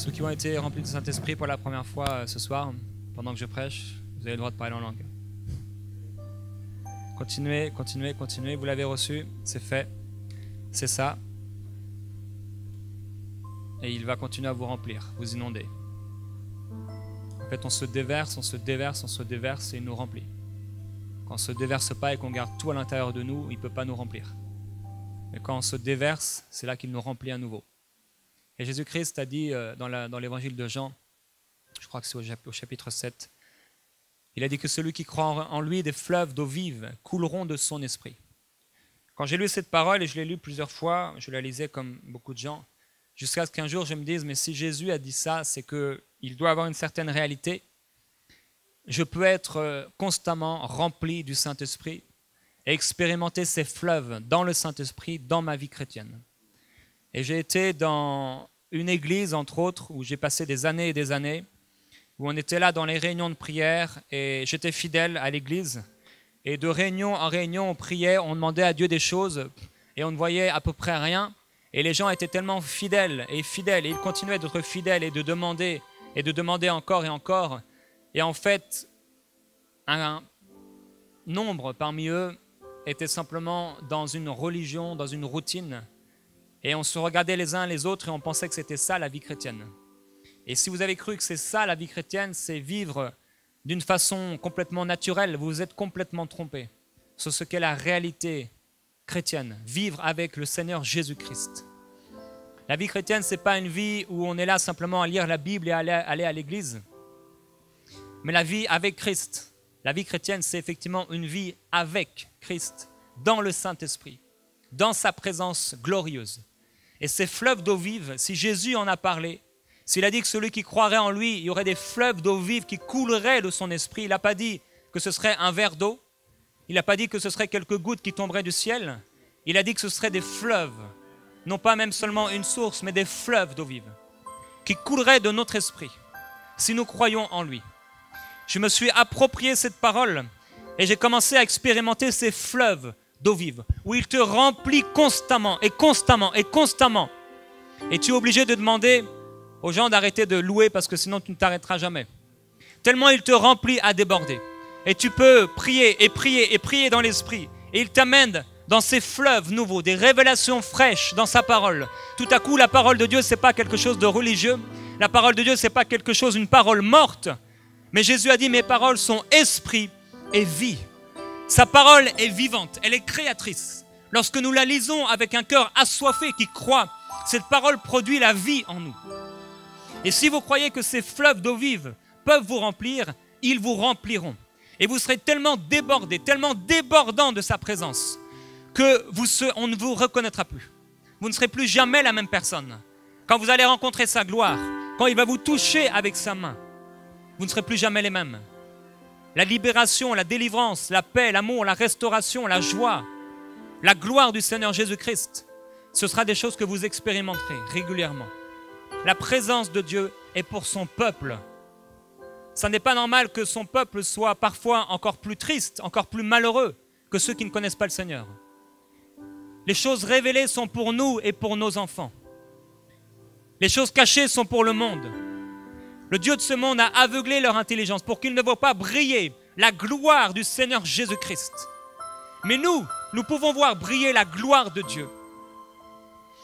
Ceux qui ont été remplis du Saint-Esprit pour la première fois ce soir, pendant que je prêche, vous avez le droit de parler en langue. Continuez, continuez, continuez. Vous l'avez reçu, c'est fait. C'est ça. Et il va continuer à vous remplir, vous inonder. En fait, on se déverse, on se déverse, on se déverse et il nous remplit. Quand on ne se déverse pas et qu'on garde tout à l'intérieur de nous, il ne peut pas nous remplir. Mais quand on se déverse, c'est là qu'il nous remplit à nouveau. Et Jésus-Christ a dit dans l'évangile de Jean, je crois que c'est au chapitre 7, il a dit que celui qui croit en lui, des fleuves d'eau vive couleront de son esprit. Quand j'ai lu cette parole, et je l'ai lu plusieurs fois, je la lisais comme beaucoup de gens, jusqu'à ce qu'un jour je me dise, mais si Jésus a dit ça, c'est qu'il doit avoir une certaine réalité. Je peux être constamment rempli du Saint-Esprit et expérimenter ces fleuves dans le Saint-Esprit, dans ma vie chrétienne. Et j'ai été dans une église, entre autres, où j'ai passé des années et des années, où on était là dans les réunions de prière, et j'étais fidèle à l'église. Et de réunion en réunion, on priait, on demandait à Dieu des choses, et on ne voyait à peu près rien. Et les gens étaient tellement fidèles, et ils continuaient d'être fidèles et de demander encore et encore. Et en fait, un nombre parmi eux était simplement dans une religion, dans une routine. Et on se regardait les uns les autres et on pensait que c'était ça la vie chrétienne. Et si vous avez cru que c'est ça la vie chrétienne, c'est vivre d'une façon complètement naturelle, vous vous êtes complètement trompé sur ce qu'est la réalité chrétienne, vivre avec le Seigneur Jésus-Christ. La vie chrétienne, ce n'est pas une vie où on est là simplement à lire la Bible et à aller à l'église. Mais la vie avec Christ, la vie chrétienne, c'est effectivement une vie avec Christ, dans le Saint-Esprit, dans sa présence glorieuse. Et ces fleuves d'eau vive, si Jésus en a parlé, s'il a dit que celui qui croirait en lui, il y aurait des fleuves d'eau vive qui couleraient de son esprit, il n'a pas dit que ce serait un verre d'eau, il n'a pas dit que ce serait quelques gouttes qui tomberaient du ciel, il a dit que ce serait des fleuves, non pas même seulement une source, mais des fleuves d'eau vive, qui couleraient de notre esprit, si nous croyons en lui. Je me suis approprié cette parole et j'ai commencé à expérimenter ces fleuves d'eau vive, où il te remplit constamment et constamment et constamment. Et tu es obligé de demander aux gens d'arrêter de louer parce que sinon tu ne t'arrêteras jamais. Tellement il te remplit à déborder. Et tu peux prier et prier et prier dans l'esprit. Et il t'amène dans ces fleuves nouveaux, des révélations fraîches dans sa parole. Tout à coup, la parole de Dieu, ce n'est pas quelque chose de religieux. La parole de Dieu, ce n'est pas quelque chose, une parole morte. Mais Jésus a dit, mes paroles sont esprit et vie. Sa parole est vivante, elle est créatrice. Lorsque nous la lisons avec un cœur assoiffé qui croit, cette parole produit la vie en nous. Et si vous croyez que ces fleuves d'eau vive peuvent vous remplir, ils vous rempliront. Et vous serez tellement débordés, tellement débordants de sa présence, qu'on ne vous reconnaîtra plus. Vous ne serez plus jamais la même personne. Quand vous allez rencontrer sa gloire, quand il va vous toucher avec sa main, vous ne serez plus jamais les mêmes. La libération, la délivrance, la paix, l'amour, la restauration, la joie, la gloire du Seigneur Jésus-Christ, ce sera des choses que vous expérimenterez régulièrement. La présence de Dieu est pour son peuple. Ça n'est pas normal que son peuple soit parfois encore plus triste, encore plus malheureux que ceux qui ne connaissent pas le Seigneur. Les choses révélées sont pour nous et pour nos enfants. Les choses cachées sont pour le monde. Le Dieu de ce monde a aveuglé leur intelligence pour qu'ils ne voient pas briller la gloire du Seigneur Jésus-Christ. Mais nous pouvons voir briller la gloire de Dieu.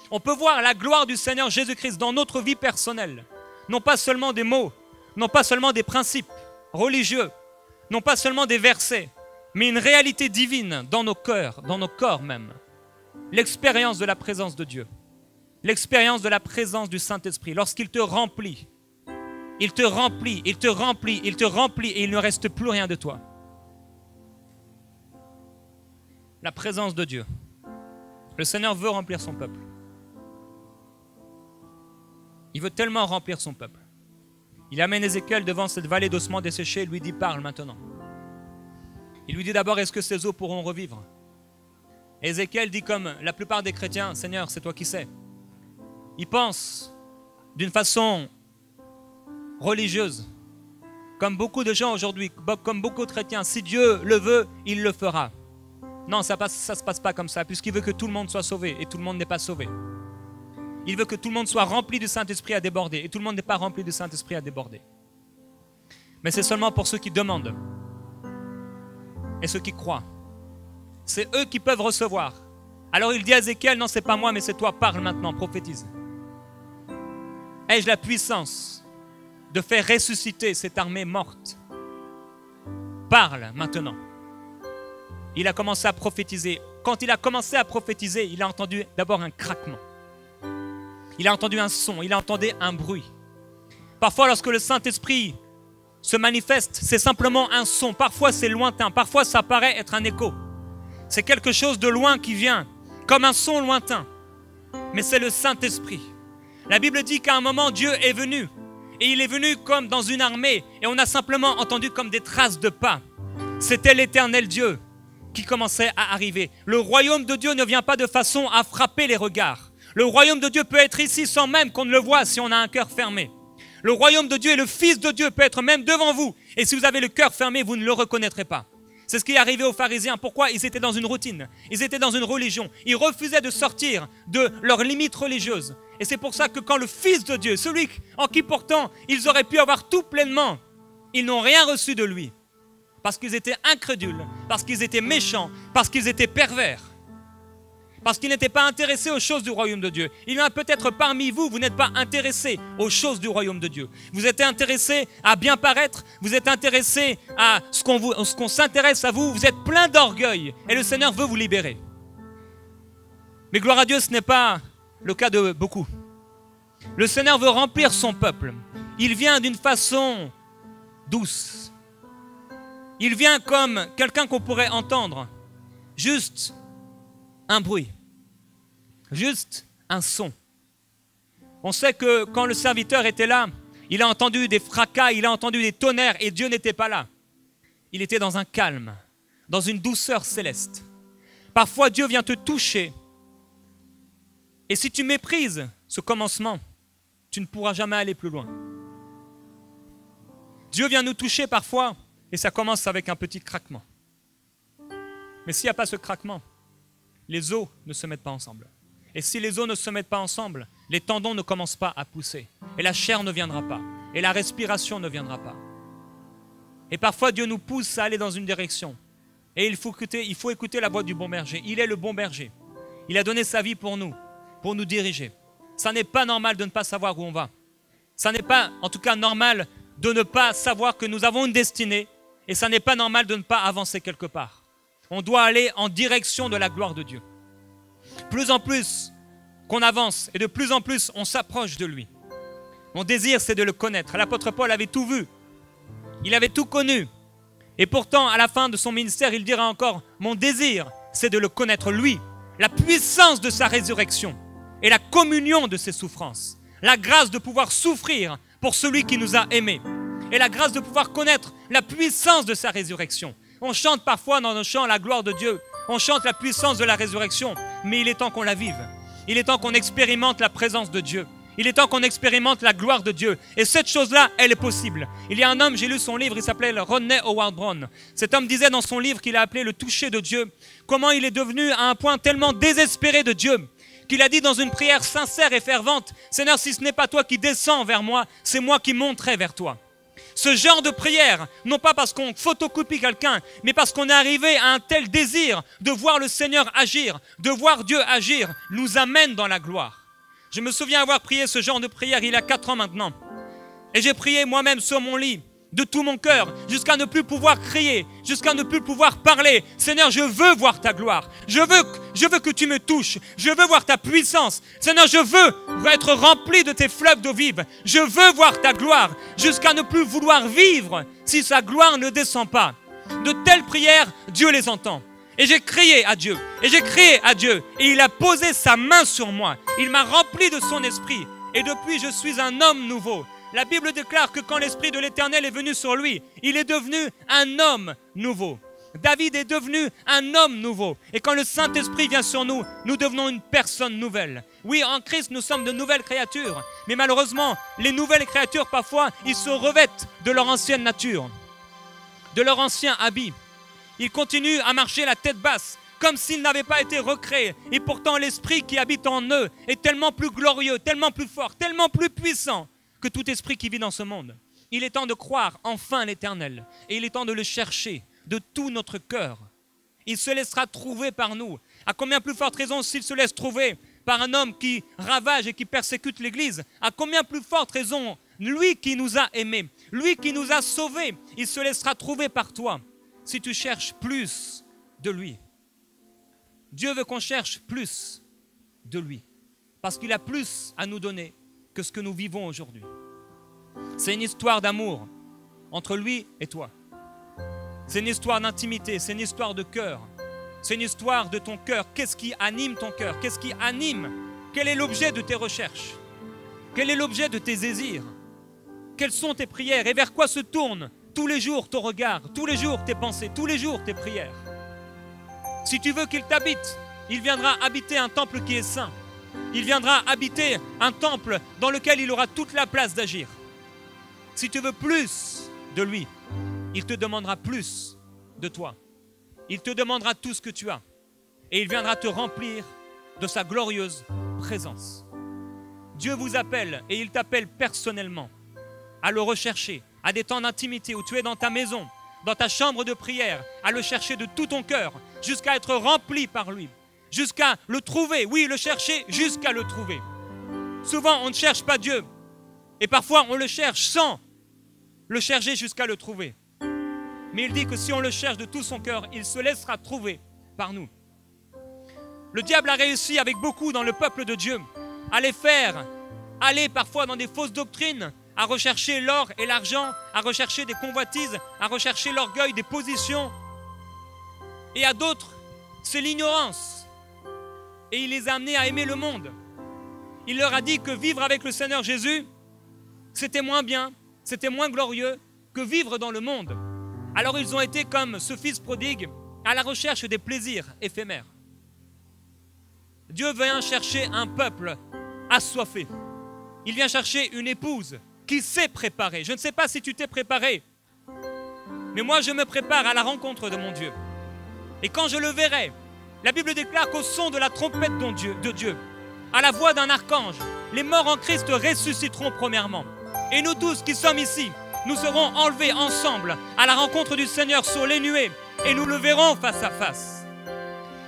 On peut voir la gloire du Seigneur Jésus-Christ dans notre vie personnelle. Non pas seulement des mots, non pas seulement des principes religieux, non pas seulement des versets, mais une réalité divine dans nos cœurs, dans nos corps même. L'expérience de la présence de Dieu, l'expérience de la présence du Saint-Esprit, lorsqu'il te remplit, il te remplit, il te remplit, il te remplit et il ne reste plus rien de toi. La présence de Dieu. Le Seigneur veut remplir son peuple. Il veut tellement remplir son peuple. Il amène Ézéchiel devant cette vallée d'ossements desséchés et lui dit, parle maintenant. Il lui dit d'abord, est-ce que ces eaux pourront revivre? Ézéchiel dit comme la plupart des chrétiens, Seigneur, c'est toi qui sais. Il pense d'une façon religieuse, comme beaucoup de gens aujourd'hui, comme beaucoup de chrétiens, si Dieu le veut, il le fera. Non, ça ne se passe pas comme ça, puisqu'il veut que tout le monde soit sauvé, et tout le monde n'est pas sauvé. Il veut que tout le monde soit rempli du Saint-Esprit à déborder. Et tout le monde n'est pas rempli du Saint-Esprit à déborder. Mais c'est seulement pour ceux qui demandent. Et ceux qui croient. C'est eux qui peuvent recevoir. Alors il dit à Ézéchiel, non, c'est pas moi, mais c'est toi, parle maintenant, prophétise. Ai-je la puissance de faire ressusciter cette armée morte? Parle maintenant. Il a commencé à prophétiser. Quand il a commencé à prophétiser, il a entendu d'abord un craquement. Il a entendu un son, il a entendu un bruit. Parfois, lorsque le Saint-Esprit se manifeste, c'est simplement un son. Parfois, c'est lointain. Parfois, ça paraît être un écho. C'est quelque chose de loin qui vient, comme un son lointain. Mais c'est le Saint-Esprit. La Bible dit qu'à un moment, Dieu est venu. Et il est venu comme dans une armée. Et on a simplement entendu comme des traces de pas. C'était l'Éternel Dieu qui commençait à arriver. Le royaume de Dieu ne vient pas de façon à frapper les regards. Le royaume de Dieu peut être ici sans même qu'on ne le voie si on a un cœur fermé. Le royaume de Dieu et le Fils de Dieu peut être même devant vous. Et si vous avez le cœur fermé, vous ne le reconnaîtrez pas. C'est ce qui est arrivé aux pharisiens. Pourquoi? Ils étaient dans une routine. Ils étaient dans une religion. Ils refusaient de sortir de leurs limites religieuses. Et c'est pour ça que quand le Fils de Dieu, celui en qui pourtant ils auraient pu avoir tout pleinement, ils n'ont rien reçu de lui. Parce qu'ils étaient incrédules, parce qu'ils étaient méchants, parce qu'ils étaient pervers. Parce qu'ils n'étaient pas intéressés aux choses du royaume de Dieu. Il y en a peut-être parmi vous, vous n'êtes pas intéressés aux choses du royaume de Dieu. Vous êtes intéressés à bien paraître, vous êtes intéressés à ce qu'on s'intéresse à vous, vous êtes plein d'orgueil et le Seigneur veut vous libérer. Mais gloire à Dieu, ce n'est pas le cas de beaucoup. Le Seigneur veut remplir son peuple. Il vient d'une façon douce. Il vient comme quelqu'un qu'on pourrait entendre, juste un bruit, juste un son. On sait que quand le serviteur était là, il a entendu des fracas, il a entendu des tonnerres et Dieu n'était pas là. Il était dans un calme, dans une douceur céleste. Parfois Dieu vient te toucher et si tu méprises ce commencement, tu ne pourras jamais aller plus loin. Dieu vient nous toucher parfois et ça commence avec un petit craquement. Mais s'il n'y a pas ce craquement, les os ne se mettent pas ensemble. Et si les os ne se mettent pas ensemble, les tendons ne commencent pas à pousser. Et la chair ne viendra pas. Et la respiration ne viendra pas. Et parfois, Dieu nous pousse à aller dans une direction. Et il faut écouter la voix du bon berger. Il est le bon berger. Il a donné sa vie pour nous diriger. Ça n'est pas normal de ne pas savoir où on va. Ça n'est pas, en tout cas, normal de ne pas savoir que nous avons une destinée. Et ça n'est pas normal de ne pas avancer quelque part. On doit aller en direction de la gloire de Dieu. Plus en plus qu'on avance et de plus en plus on s'approche de lui. Mon désir, c'est de le connaître. L'apôtre Paul avait tout vu. Il avait tout connu. Et pourtant, à la fin de son ministère, il dira encore, mon désir, c'est de le connaître lui, la puissance de sa résurrection et la communion de ses souffrances. La grâce de pouvoir souffrir pour celui qui nous a aimés. Et la grâce de pouvoir connaître la puissance de sa résurrection. On chante parfois dans nos chants la gloire de Dieu. On chante la puissance de la résurrection. Mais il est temps qu'on la vive. Il est temps qu'on expérimente la présence de Dieu. Il est temps qu'on expérimente la gloire de Dieu. Et cette chose-là, elle est possible. Il y a un homme, j'ai lu son livre, il s'appelait Rodney Howard-Browne. Cet homme disait dans son livre qu'il a appelé le toucher de Dieu, comment il est devenu à un point tellement désespéré de Dieu, qu'il a dit dans une prière sincère et fervente, Seigneur, si ce n'est pas toi qui descends vers moi, c'est moi qui monterai vers toi. Ce genre de prière, non pas parce qu'on photocopie quelqu'un, mais parce qu'on est arrivé à un tel désir de voir le Seigneur agir, de voir Dieu agir, nous amène dans la gloire. Je me souviens avoir prié ce genre de prière il y a 4 ans maintenant. Et j'ai prié moi-même sur mon lit, de tout mon cœur, jusqu'à ne plus pouvoir crier, jusqu'à ne plus pouvoir parler. Seigneur, je veux voir ta gloire. Je veux que tu me touches. Je veux voir ta puissance. Seigneur, je veux être rempli de tes fleuves d'eau vive. Je veux voir ta gloire, jusqu'à ne plus vouloir vivre si sa gloire ne descend pas. De telles prières, Dieu les entend. Et j'ai crié à Dieu, et il a posé sa main sur moi. Il m'a rempli de son esprit, et depuis je suis un homme nouveau. La Bible déclare que quand l'Esprit de l'Éternel est venu sur lui, il est devenu un homme nouveau. David est devenu un homme nouveau. Et quand le Saint-Esprit vient sur nous, nous devenons une personne nouvelle. Oui, en Christ, nous sommes de nouvelles créatures. Mais malheureusement, les nouvelles créatures, parfois, ils se revêtent de leur ancienne nature, de leur ancien habit. Ils continuent à marcher la tête basse, comme s'ils n'avaient pas été recréés. Et pourtant, l'esprit qui habite en eux est tellement plus glorieux, tellement plus fort, tellement plus puissant que tout esprit qui vit dans ce monde. Il est temps de croire enfin l'Éternel. Et il est temps de le chercher de tout notre cœur. Il se laissera trouver par nous. À combien plus forte raison s'il se laisse trouver par un homme qui ravage et qui persécute l'Église? À combien plus forte raison, lui qui nous a aimés, lui qui nous a sauvés, il se laissera trouver par toi si tu cherches plus de lui. Dieu veut qu'on cherche plus de lui parce qu'il a plus à nous donner que ce que nous vivons aujourd'hui. C'est une histoire d'amour entre lui et toi. C'est une histoire d'intimité, c'est une histoire de cœur. C'est une histoire de ton cœur. Qu'est-ce qui anime ton cœur? Qu'est-ce qui anime? Quel est l'objet de tes recherches? Quel est l'objet de tes désirs? Quelles sont tes prières? Et vers quoi se tourne tous les jours ton regard, tous les jours tes pensées, tous les jours tes prières? Si tu veux qu'il t'habite, il viendra habiter un temple qui est saint. Il viendra habiter un temple dans lequel il aura toute la place d'agir. Si tu veux plus de lui, il te demandera plus de toi. Il te demandera tout ce que tu as. Et il viendra te remplir de sa glorieuse présence. Dieu vous appelle et il t'appelle personnellement à le rechercher, à des temps d'intimité où tu es dans ta maison, dans ta chambre de prière, à le chercher de tout ton cœur, jusqu'à être rempli par lui, jusqu'à le trouver. Oui, le chercher jusqu'à le trouver. Souvent, on ne cherche pas Dieu. Et parfois, on le cherche sans le chercher jusqu'à le trouver. Mais il dit que si on le cherche de tout son cœur, il se laissera trouver par nous. Le diable a réussi avec beaucoup dans le peuple de Dieu à les faire aller parfois dans des fausses doctrines, à rechercher l'or et l'argent, à rechercher des convoitises, à rechercher l'orgueil, des positions. Et à d'autres, c'est l'ignorance. Et il les a amenés à aimer le monde. Il leur a dit que vivre avec le Seigneur Jésus, c'était moins bien, c'était moins glorieux que vivre dans le monde. Alors ils ont été comme ce fils prodigue à la recherche des plaisirs éphémères. Dieu vient chercher un peuple assoiffé. Il vient chercher une épouse qui s'est préparée. Je ne sais pas si tu t'es préparé, mais moi je me prépare à la rencontre de mon Dieu. Et quand je le verrai, la Bible déclare qu'au son de la trompette de Dieu, à la voix d'un archange, les morts en Christ ressusciteront premièrement. Et nous tous qui sommes ici, nous serons enlevés ensemble à la rencontre du Seigneur sur les nuées et nous le verrons face à face.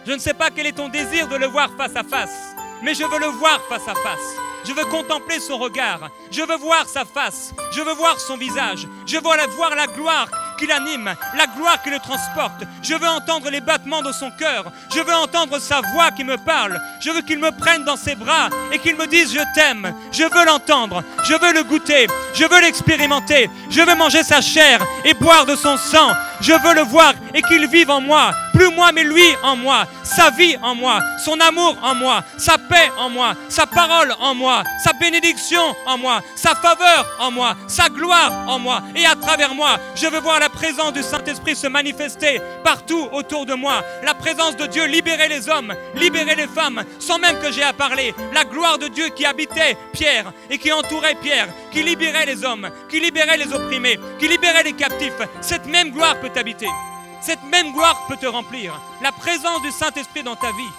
Je ne sais pas quel est ton désir de le voir face à face, mais je veux le voir face à face. Je veux contempler son regard, je veux voir sa face, je veux voir son visage, je veux voir la gloire qui l'anime, la gloire qui le transporte. Je veux entendre les battements de son cœur, je veux entendre sa voix qui me parle, je veux qu'il me prenne dans ses bras et qu'il me dise je t'aime. Je veux l'entendre, je veux le goûter, je veux l'expérimenter, je veux manger sa chair et boire de son sang. Je veux le voir et qu'il vive en moi, plus moi mais lui en moi, sa vie en moi, son amour en moi, sa paix en moi, sa parole en moi, sa bénédiction en moi, sa faveur en moi, sa gloire en moi et à travers moi. Je veux voir la présence du Saint-Esprit se manifester partout autour de moi. La présence de Dieu libérer les hommes, libérer les femmes sans même que j'ai à parler. La gloire de Dieu qui habitait Pierre et qui entourait Pierre, qui libérait les hommes, qui libérait les opprimés, qui libérait les captifs. Cette même gloire peut t'habiter. Cette même gloire peut te remplir. La présence du Saint-Esprit dans ta vie.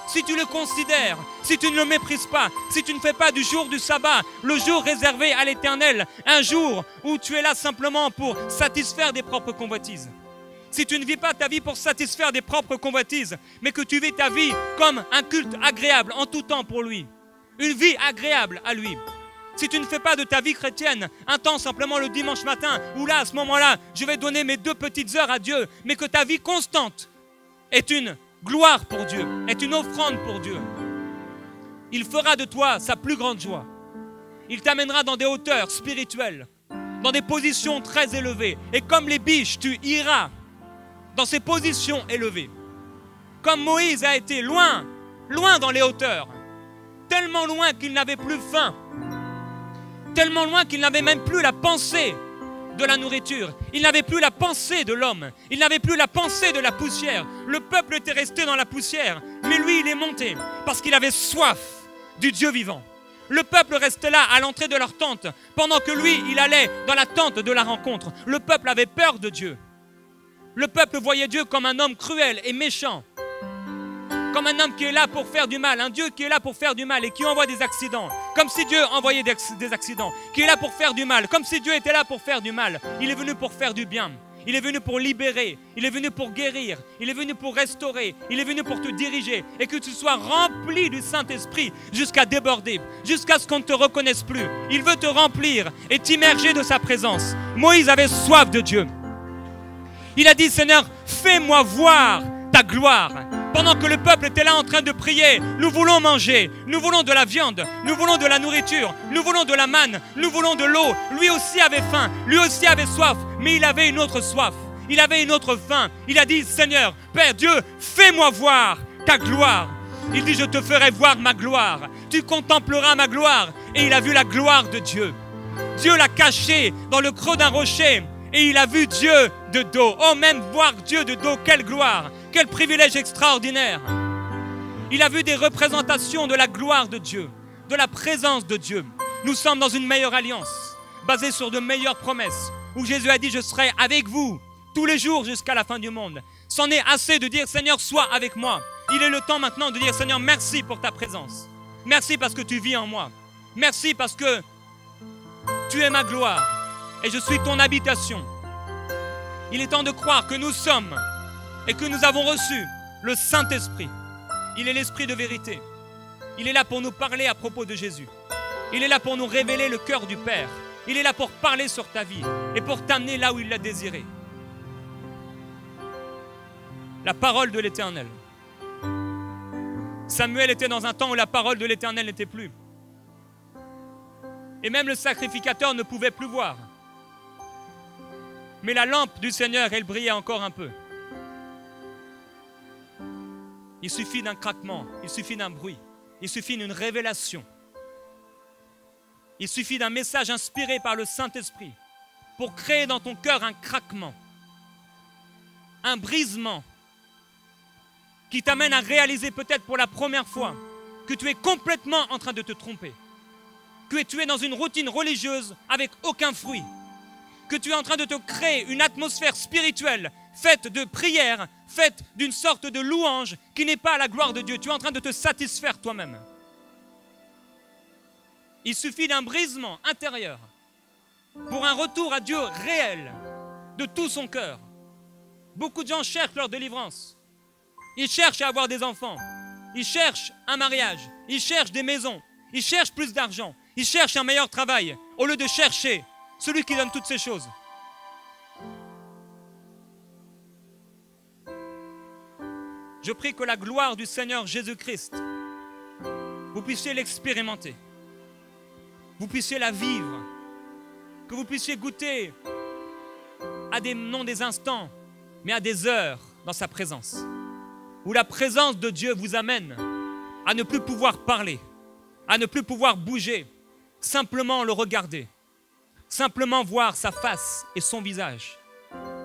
Si tu le considères, si tu ne le méprises pas, si tu ne fais pas du jour du sabbat le jour réservé à l'Éternel, un jour où tu es là simplement pour satisfaire des propres convoitises. Si tu ne vis pas ta vie pour satisfaire des propres convoitises, mais que tu vis ta vie comme un culte agréable en tout temps pour lui, une vie agréable à lui. Si tu ne fais pas de ta vie chrétienne un temps simplement le dimanche matin, où là, à ce moment-là, je vais donner mes 2 petites heures à Dieu, mais que ta vie constante est une gloire pour Dieu, est une offrande pour Dieu, il fera de toi sa plus grande joie. Il t'amènera dans des hauteurs spirituelles, dans des positions très élevées. Et comme les biches, tu iras dans ces positions élevées. Comme Moïse a été loin, loin dans les hauteurs, tellement loin qu'il n'avait plus faim, tellement loin qu'il n'avait même plus la pensée de la nourriture. Il n'avait plus la pensée de l'homme. Il n'avait plus la pensée de la poussière. Le peuple était resté dans la poussière, mais lui, il est monté parce qu'il avait soif du Dieu vivant. Le peuple restait là à l'entrée de leur tente, pendant que lui, il allait dans la tente de la rencontre. Le peuple avait peur de Dieu. Le peuple voyait Dieu comme un homme cruel et méchant. comme un homme qui est là pour faire du mal, un Dieu qui est là pour faire du mal et qui envoie des accidents, comme si Dieu envoyait des accidents, qui est là pour faire du mal, comme si Dieu était là pour faire du mal. Il est venu pour faire du bien. Il est venu pour libérer, il est venu pour guérir, il est venu pour restaurer, il est venu pour te diriger et que tu sois rempli du Saint-Esprit jusqu'à déborder, jusqu'à ce qu'on ne te reconnaisse plus. Il veut te remplir et t'immerger de sa présence. Moïse avait soif de Dieu. Il a dit, Seigneur, fais-moi voir ta gloire. Pendant que le peuple était là en train de prier, nous voulons manger, nous voulons de la viande, nous voulons de la nourriture, nous voulons de la manne, nous voulons de l'eau. Lui aussi avait faim, lui aussi avait soif, mais il avait une autre soif, il avait une autre faim. Il a dit, Seigneur, Père Dieu, fais-moi voir ta gloire. Il dit, je te ferai voir ma gloire, tu contempleras ma gloire. Et il a vu la gloire de Dieu. Dieu l'a caché dans le creux d'un rocher et il a vu Dieu de dos. Oh, même voir Dieu de dos, quelle gloire! Quel privilège extraordinaire! Il a vu des représentations de la gloire de Dieu, de la présence de Dieu. Nous sommes dans une meilleure alliance, basée sur de meilleures promesses, où Jésus a dit, je serai avec vous tous les jours jusqu'à la fin du monde. C'en est assez de dire, Seigneur, sois avec moi. Il est le temps maintenant de dire, Seigneur, merci pour ta présence. Merci parce que tu vis en moi. Merci parce que tu es ma gloire et je suis ton habitation. Il est temps de croire que nous sommes et que nous avons reçu le Saint-Esprit. Il est l'Esprit de vérité. Il est là pour nous parler à propos de Jésus. Il est là pour nous révéler le cœur du Père. Il est là pour parler sur ta vie et pour t'amener là où il l'a désiré. La parole de l'Éternel. Samuel était dans un temps où la parole de l'Éternel n'était plus. Et même le sacrificateur ne pouvait plus voir. Mais la lampe du Seigneur, elle brillait encore un peu. Il suffit d'un craquement, il suffit d'un bruit, il suffit d'une révélation. Il suffit d'un message inspiré par le Saint-Esprit pour créer dans ton cœur un craquement, un brisement qui t'amène à réaliser peut-être pour la première fois que tu es complètement en train de te tromper, que tu es dans une routine religieuse avec aucun fruit, que tu es en train de te créer une atmosphère spirituelle faite de prière, faite d'une sorte de louange qui n'est pas à la gloire de Dieu. Tu es en train de te satisfaire toi-même. Il suffit d'un brisement intérieur pour un retour à Dieu réel de tout son cœur. Beaucoup de gens cherchent leur délivrance. Ils cherchent à avoir des enfants. Ils cherchent un mariage. Ils cherchent des maisons. Ils cherchent plus d'argent. Ils cherchent un meilleur travail au lieu de chercher celui qui donne toutes ces choses. Je prie que la gloire du Seigneur Jésus-Christ, vous puissiez l'expérimenter, vous puissiez la vivre, que vous puissiez goûter à non des instants, mais à des heures dans sa présence, où la présence de Dieu vous amène à ne plus pouvoir parler, à ne plus pouvoir bouger, simplement le regarder, simplement voir sa face et son visage,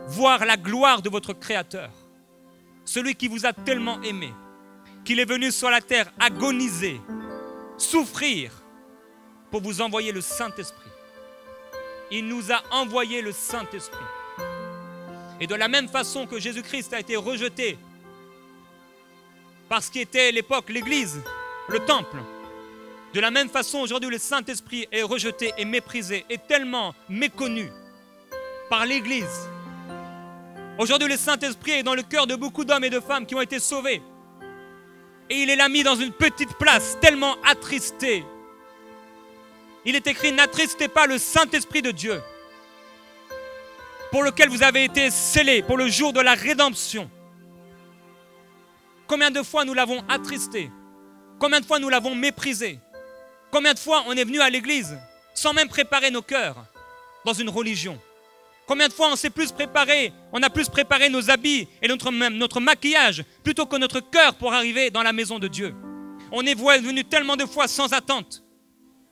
voir la gloire de votre Créateur. Celui qui vous a tellement aimé, qu'il est venu sur la terre agoniser, souffrir, pour vous envoyer le Saint-Esprit. Il nous a envoyé le Saint-Esprit. Et de la même façon que Jésus-Christ a été rejeté par ce qui était l'époque l'Église, le temple, de la même façon aujourd'hui le Saint-Esprit est rejeté et méprisé, et tellement méconnu par l'Église. Aujourd'hui, le Saint-Esprit est dans le cœur de beaucoup d'hommes et de femmes qui ont été sauvés. Et il est là mis dans une petite place, tellement attristé. Il est écrit, n'attristez pas le Saint-Esprit de Dieu, pour lequel vous avez été scellés pour le jour de la rédemption. Combien de fois nous l'avons attristé? Combien de fois nous l'avons méprisé? Combien de fois on est venu à l'église sans même préparer nos cœurs dans une religion? Combien de fois on s'est plus préparé, on a plus préparé nos habits et notre maquillage plutôt que notre cœur pour arriver dans la maison de Dieu? On est venu tellement de fois sans attente,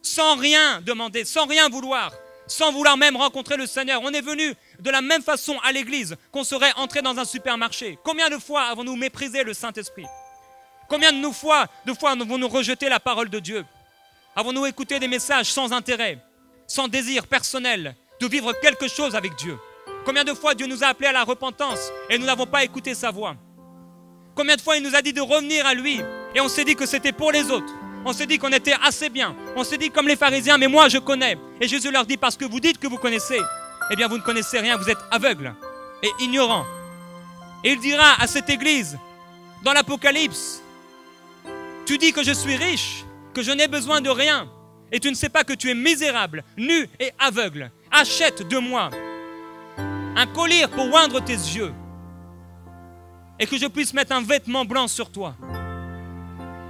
sans rien demander, sans rien vouloir, sans vouloir même rencontrer le Seigneur. On est venu de la même façon à l'église qu'on serait entré dans un supermarché. Combien de fois avons-nous méprisé le Saint-Esprit? Combien de fois avons-nous rejeté la parole de Dieu? Avons-nous écouté des messages sans intérêt, sans désir personnel de vivre quelque chose avec Dieu? Combien de fois Dieu nous a appelés à la repentance et nous n'avons pas écouté sa voix? Combien de fois il nous a dit de revenir à lui et on s'est dit que c'était pour les autres. On s'est dit qu'on était assez bien. On s'est dit comme les pharisiens, mais moi je connais. Et Jésus leur dit, parce que vous dites que vous connaissez, eh bien vous ne connaissez rien, vous êtes aveugles et ignorants. Et il dira à cette église, dans l'Apocalypse, tu dis que je suis riche, que je n'ai besoin de rien, et tu ne sais pas que tu es misérable, nu et aveugle. Achète de moi un collier pour oindre tes yeux, et que je puisse mettre un vêtement blanc sur toi.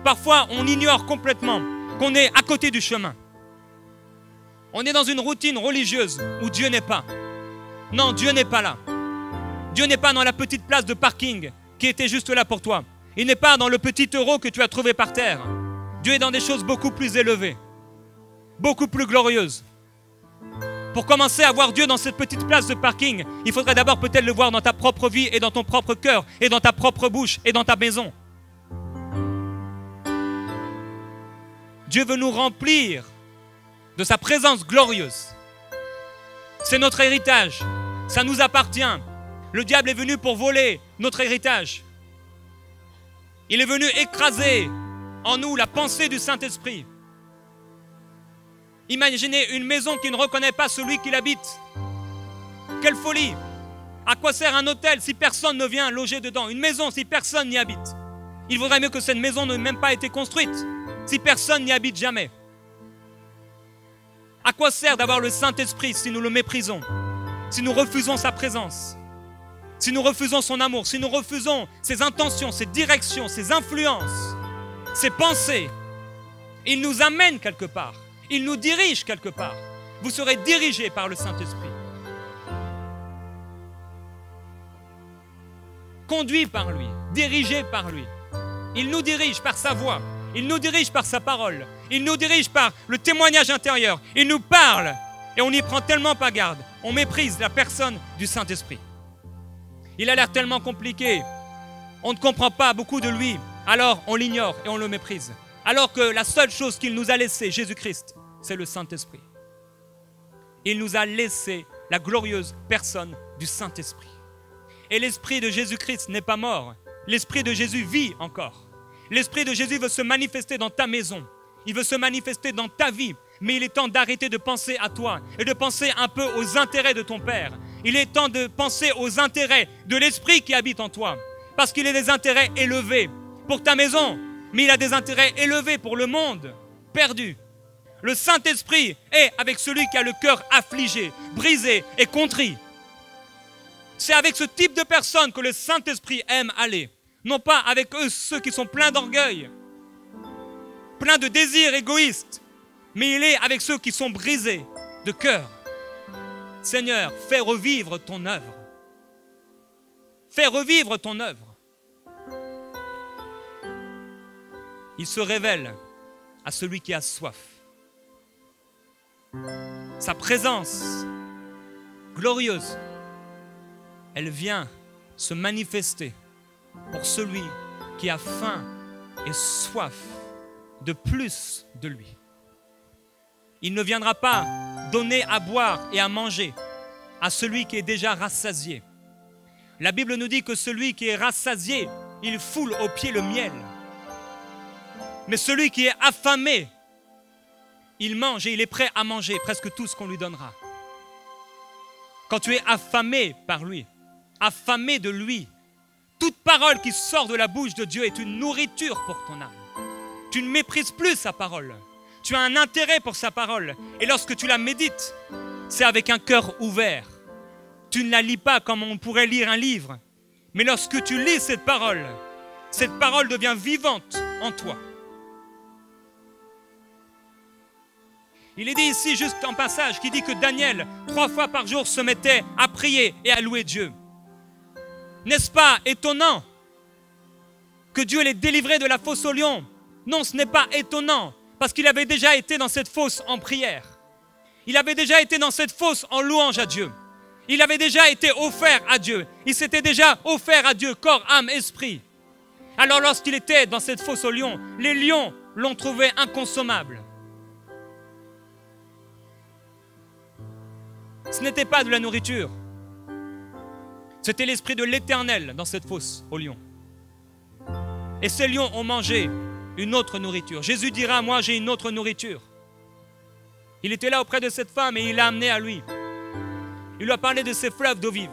Parfois, on ignore complètement qu'on est à côté du chemin. On est dans une routine religieuse où Dieu n'est pas. Non, Dieu n'est pas là. Dieu n'est pas dans la petite place de parking qui était juste là pour toi. Il n'est pas dans le petit euro que tu as trouvé par terre. Dieu est dans des choses beaucoup plus élevées, beaucoup plus glorieuses. Pour commencer à voir Dieu dans cette petite place de parking, il faudrait d'abord peut-être le voir dans ta propre vie et dans ton propre cœur et dans ta propre bouche et dans ta maison. Dieu veut nous remplir de sa présence glorieuse. C'est notre héritage, ça nous appartient. Le diable est venu pour voler notre héritage. Il est venu écraser en nous la pensée du Saint-Esprit. Imaginez une maison qui ne reconnaît pas celui qui l'habite. Quelle folie! À quoi sert un hôtel si personne ne vient loger dedans? Une maison si personne n'y habite. Il vaudrait mieux que cette maison n'ait même pas été construite si personne n'y habite jamais. À quoi sert d'avoir le Saint-Esprit si nous le méprisons, si nous refusons sa présence, si nous refusons son amour, si nous refusons ses intentions, ses directions, ses influences, ses pensées? Il nous amène quelque part. Il nous dirige quelque part. Vous serez dirigés par le Saint-Esprit. Conduits par lui, dirigés par lui. Il nous dirige par sa voix. Il nous dirige par sa parole. Il nous dirige par le témoignage intérieur. Il nous parle et on n'y prend tellement pas garde. On méprise la personne du Saint-Esprit. Il a l'air tellement compliqué. On ne comprend pas beaucoup de lui. Alors on l'ignore et on le méprise. Alors que la seule chose qu'il nous a laissée, Jésus-Christ, c'est le Saint-Esprit. Il nous a laissé la glorieuse personne du Saint-Esprit. Et l'Esprit de Jésus-Christ n'est pas mort. L'Esprit de Jésus vit encore. L'Esprit de Jésus veut se manifester dans ta maison. Il veut se manifester dans ta vie. Mais il est temps d'arrêter de penser à toi et de penser un peu aux intérêts de ton Père. Il est temps de penser aux intérêts de l'Esprit qui habite en toi. Parce qu'il a des intérêts élevés pour ta maison, mais il a des intérêts élevés pour le monde perdu. Le Saint-Esprit est avec celui qui a le cœur affligé, brisé et contrit. C'est avec ce type de personnes que le Saint-Esprit aime aller. Non pas avec eux, ceux qui sont pleins d'orgueil, pleins de désirs égoïstes, mais il est avec ceux qui sont brisés de cœur. Seigneur, fais revivre ton œuvre. Fais revivre ton œuvre. Il se révèle à celui qui a soif. Sa présence glorieuse, elle vient se manifester pour celui qui a faim et soif de plus de lui. Il ne viendra pas donner à boire et à manger à celui qui est déjà rassasié. La Bible nous dit que celui qui est rassasié, il foule aux pieds le miel. Mais celui qui est affamé, il mange et il est prêt à manger presque tout ce qu'on lui donnera. Quand tu es affamé par lui, affamé de lui, toute parole qui sort de la bouche de Dieu est une nourriture pour ton âme. Tu ne méprises plus sa parole. Tu as un intérêt pour sa parole. Et lorsque tu la médites, c'est avec un cœur ouvert. Tu ne la lis pas comme on pourrait lire un livre. Mais lorsque tu lis cette parole devient vivante en toi. Il est dit ici, juste en passage, qui dit que Daniel, 3 fois par jour, se mettait à prier et à louer Dieu. N'est-ce pas étonnant que Dieu l'ait délivré de la fosse au lion? Non, ce n'est pas étonnant, parce qu'il avait déjà été dans cette fosse en prière. Il avait déjà été dans cette fosse en louange à Dieu. Il avait déjà été offert à Dieu. Il s'était déjà offert à Dieu, corps, âme, esprit. Alors lorsqu'il était dans cette fosse au lion, les lions l'ont trouvé inconsommable. Ce n'était pas de la nourriture. C'était l'esprit de l'Éternel dans cette fosse au lion. Et ces lions ont mangé une autre nourriture. Jésus dira, moi j'ai une autre nourriture. Il était là auprès de cette femme et il l'a amenée à lui. Il lui a parlé de ces fleuves d'eau vive.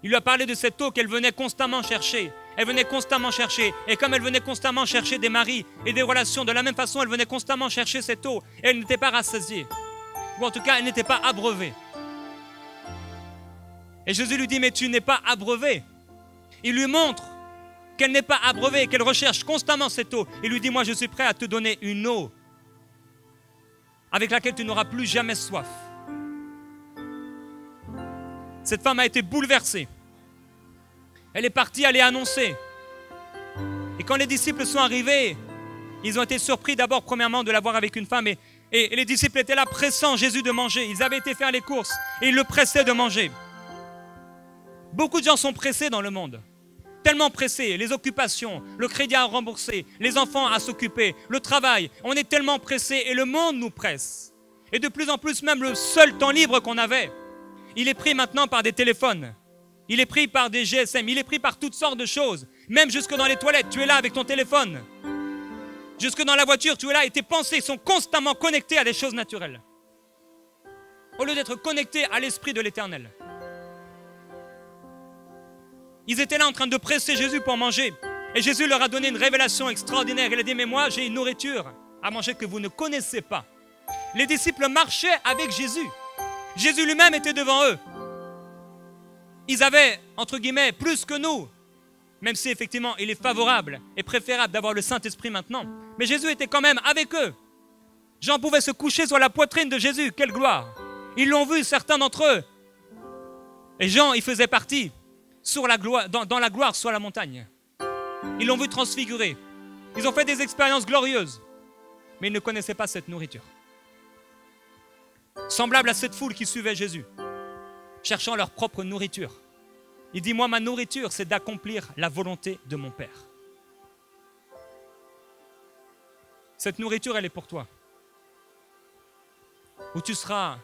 Il lui a parlé de cette eau qu'elle venait constamment chercher. Elle venait constamment chercher. Et comme elle venait constamment chercher des maris et des relations, de la même façon, elle venait constamment chercher cette eau. Et elle n'était pas rassasiée. Ou en tout cas, elle n'était pas abreuvée. Et Jésus lui dit, mais tu n'es pas abreuvé. Il lui montre qu'elle n'est pas abreuvée, qu'elle recherche constamment cette eau. Il lui dit, moi je suis prêt à te donner une eau avec laquelle tu n'auras plus jamais soif. Cette femme a été bouleversée. Elle est partie aller annoncer. Et quand les disciples sont arrivés, ils ont été surpris d'abord, premièrement, de la voir avec une femme. Et les disciples étaient là pressant Jésus de manger. Ils avaient été faire les courses et ils le pressaient de manger. Beaucoup de gens sont pressés dans le monde. Tellement pressés, les occupations, le crédit à rembourser, les enfants à s'occuper, le travail. On est tellement pressés et le monde nous presse. Et de plus en plus, même le seul temps libre qu'on avait, il est pris maintenant par des téléphones. Il est pris par des GSM. Il est pris par toutes sortes de choses. Même jusque dans les toilettes, tu es là avec ton téléphone. Jusque dans la voiture, tu es là et tes pensées sont constamment connectées à des choses naturelles. Au lieu d'être connectées à l'esprit de l'Éternel. Ils étaient là en train de presser Jésus pour manger. Et Jésus leur a donné une révélation extraordinaire. Il a dit, mais moi, j'ai une nourriture à manger que vous ne connaissez pas. Les disciples marchaient avec Jésus. Jésus lui-même était devant eux. Ils avaient, entre guillemets, plus que nous. Même si effectivement, il est favorable et préférable d'avoir le Saint-Esprit maintenant. Mais Jésus était quand même avec eux. Jean pouvait se coucher sur la poitrine de Jésus. Quelle gloire! Ils l'ont vu, certains d'entre eux. Et Jean, il faisait partie. Sur la gloire, dans la gloire sur la montagne. Ils l'ont vu transfigurer. Ils ont fait des expériences glorieuses. Mais ils ne connaissaient pas cette nourriture. Semblable à cette foule qui suivait Jésus, cherchant leur propre nourriture. Il dit, moi, ma nourriture, c'est d'accomplir la volonté de mon Père. Cette nourriture, elle est pour toi. Où tu seras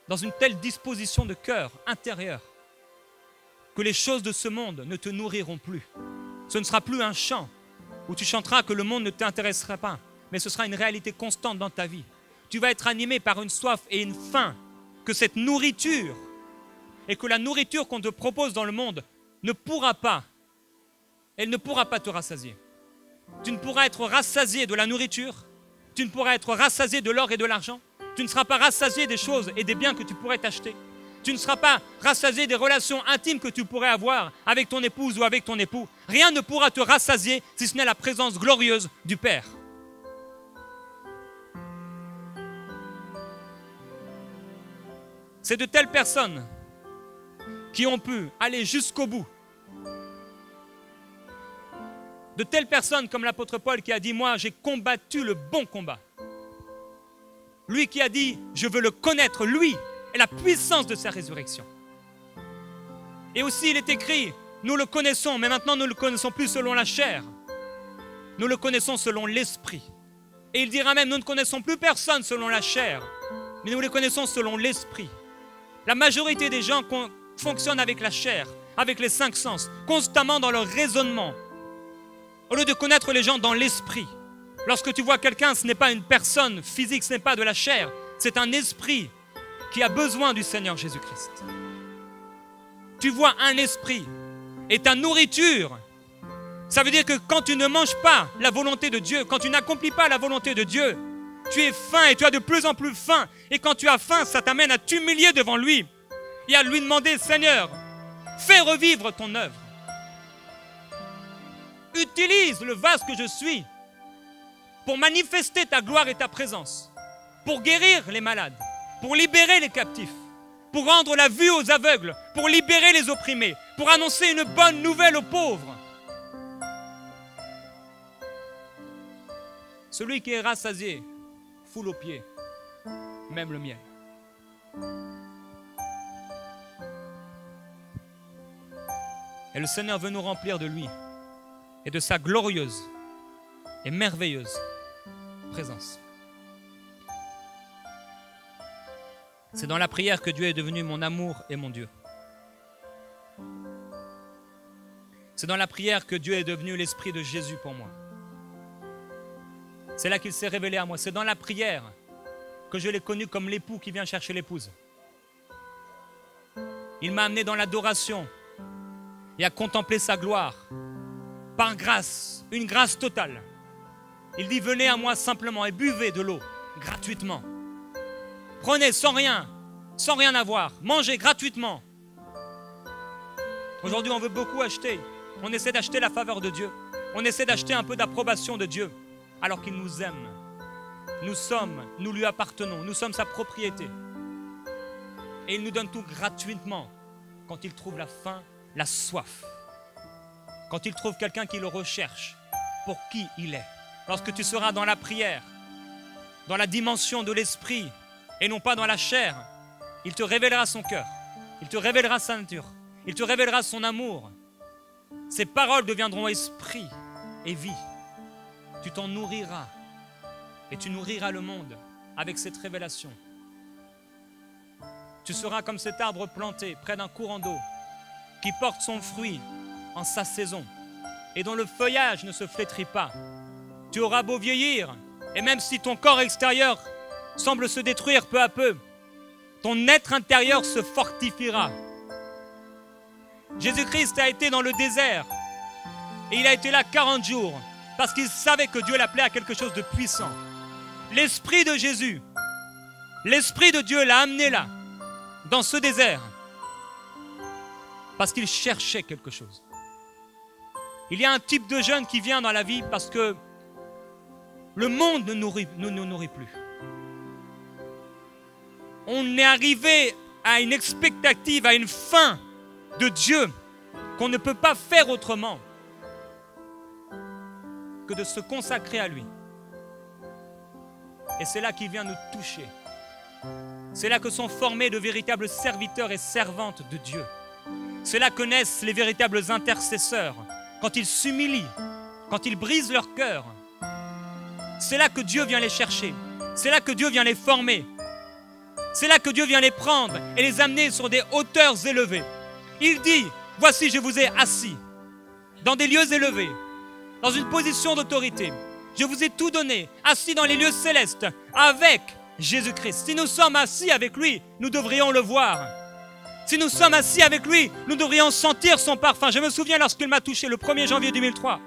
dans une telle disposition de cœur intérieur que les choses de ce monde ne te nourriront plus. Ce ne sera plus un chant où tu chanteras que le monde ne t'intéressera pas, mais ce sera une réalité constante dans ta vie. Tu vas être animé par une soif et une faim que cette nourriture et que la nourriture qu'on te propose dans le monde ne pourra pas, elle ne pourra pas te rassasier. Tu ne pourras être rassasié de la nourriture, tu ne pourras être rassasié de l'or et de l'argent, tu ne seras pas rassasié des choses et des biens que tu pourrais t'acheter. Tu ne seras pas rassasié des relations intimes que tu pourrais avoir avec ton épouse ou avec ton époux. Rien ne pourra te rassasier si ce n'est la présence glorieuse du Père. C'est de telles personnes qui ont pu aller jusqu'au bout. De telles personnes comme l'apôtre Paul qui a dit, moi j'ai combattu le bon combat. Lui qui a dit, je veux le connaître, lui, et la puissance de sa résurrection. Et aussi il est écrit, nous le connaissons, mais maintenant nous ne le connaissons plus selon la chair. Nous le connaissons selon l'esprit. Et il dira même, nous ne connaissons plus personne selon la chair, mais nous le connaissons selon l'esprit. La majorité des gens fonctionnent avec la chair, avec les 5 sens, constamment dans leur raisonnement. Au lieu de connaître les gens dans l'esprit. Lorsque tu vois quelqu'un, ce n'est pas une personne physique, ce n'est pas de la chair, c'est un esprit qui a besoin du Seigneur Jésus-Christ. Tu vois un esprit et ta nourriture, ça veut dire que quand tu ne manges pas la volonté de Dieu, quand tu n'accomplis pas la volonté de Dieu, tu es faim et tu as de plus en plus faim. Et quand tu as faim, ça t'amène à t'humilier devant lui et à lui demander, Seigneur, fais revivre ton œuvre. Utilise le vase que je suis pour manifester ta gloire et ta présence, pour guérir les malades, pour libérer les captifs, pour rendre la vue aux aveugles, pour libérer les opprimés, pour annoncer une bonne nouvelle aux pauvres. Celui qui est rassasié foule aux pieds, même le miel. Et le Seigneur veut nous remplir de lui et de sa glorieuse et merveilleuse présence. C'est dans la prière que Dieu est devenu mon amour et mon Dieu. C'est dans la prière que Dieu est devenu l'Esprit de Jésus pour moi. C'est là qu'il s'est révélé à moi. C'est dans la prière que je l'ai connu comme l'époux qui vient chercher l'épouse. Il m'a amené dans l'adoration et à contempler sa gloire. Par grâce, une grâce totale. Il dit, venez à moi simplement et buvez de l'eau gratuitement. Prenez sans rien avoir. Mangez gratuitement. Aujourd'hui, on veut beaucoup acheter. On essaie d'acheter la faveur de Dieu. On essaie d'acheter un peu d'approbation de Dieu, alors qu'il nous aime. Nous lui appartenons. Nous sommes sa propriété. Et il nous donne tout gratuitement quand il trouve la faim, la soif. Quand il trouve quelqu'un qui le recherche pour qui il est. Lorsque tu seras dans la prière, dans la dimension de l'esprit et non pas dans la chair, il te révélera son cœur. Il te révélera sa nature. Il te révélera son amour. Ses paroles deviendront esprit et vie. Tu t'en nourriras et tu nourriras le monde avec cette révélation. Tu seras comme cet arbre planté près d'un courant d'eau qui porte son fruit en sa saison et dont le feuillage ne se flétrit pas. Tu auras beau vieillir et même si ton corps extérieur semble se détruire peu à peu, ton être intérieur se fortifiera. Jésus-Christ a été dans le désert et il a été là 40 jours parce qu'il savait que Dieu l'appelait à quelque chose de puissant. L'Esprit de Jésus, l'Esprit de Dieu l'a amené là, dans ce désert, parce qu'il cherchait quelque chose. Il y a un type de jeune qui vient dans la vie parce que le monde ne nous nourrit plus. On est arrivé à une expectative, à une fin de Dieu qu'on ne peut pas faire autrement que de se consacrer à lui. Et c'est là qu'il vient nous toucher. C'est là que sont formés de véritables serviteurs et servantes de Dieu. C'est là que naissent les véritables intercesseurs, quand ils s'humilient, quand ils brisent leur cœur. C'est là que Dieu vient les chercher. C'est là que Dieu vient les former. C'est là que Dieu vient les prendre et les amener sur des hauteurs élevées. Il dit, voici je vous ai assis dans des lieux élevés, dans une position d'autorité. Je vous ai tout donné, assis dans les lieux célestes avec Jésus-Christ. Si nous sommes assis avec lui, nous devrions le voir. Si nous sommes assis avec lui, nous devrions sentir son parfum. Je me souviens lorsqu'il m'a touché le 1er janvier 2003.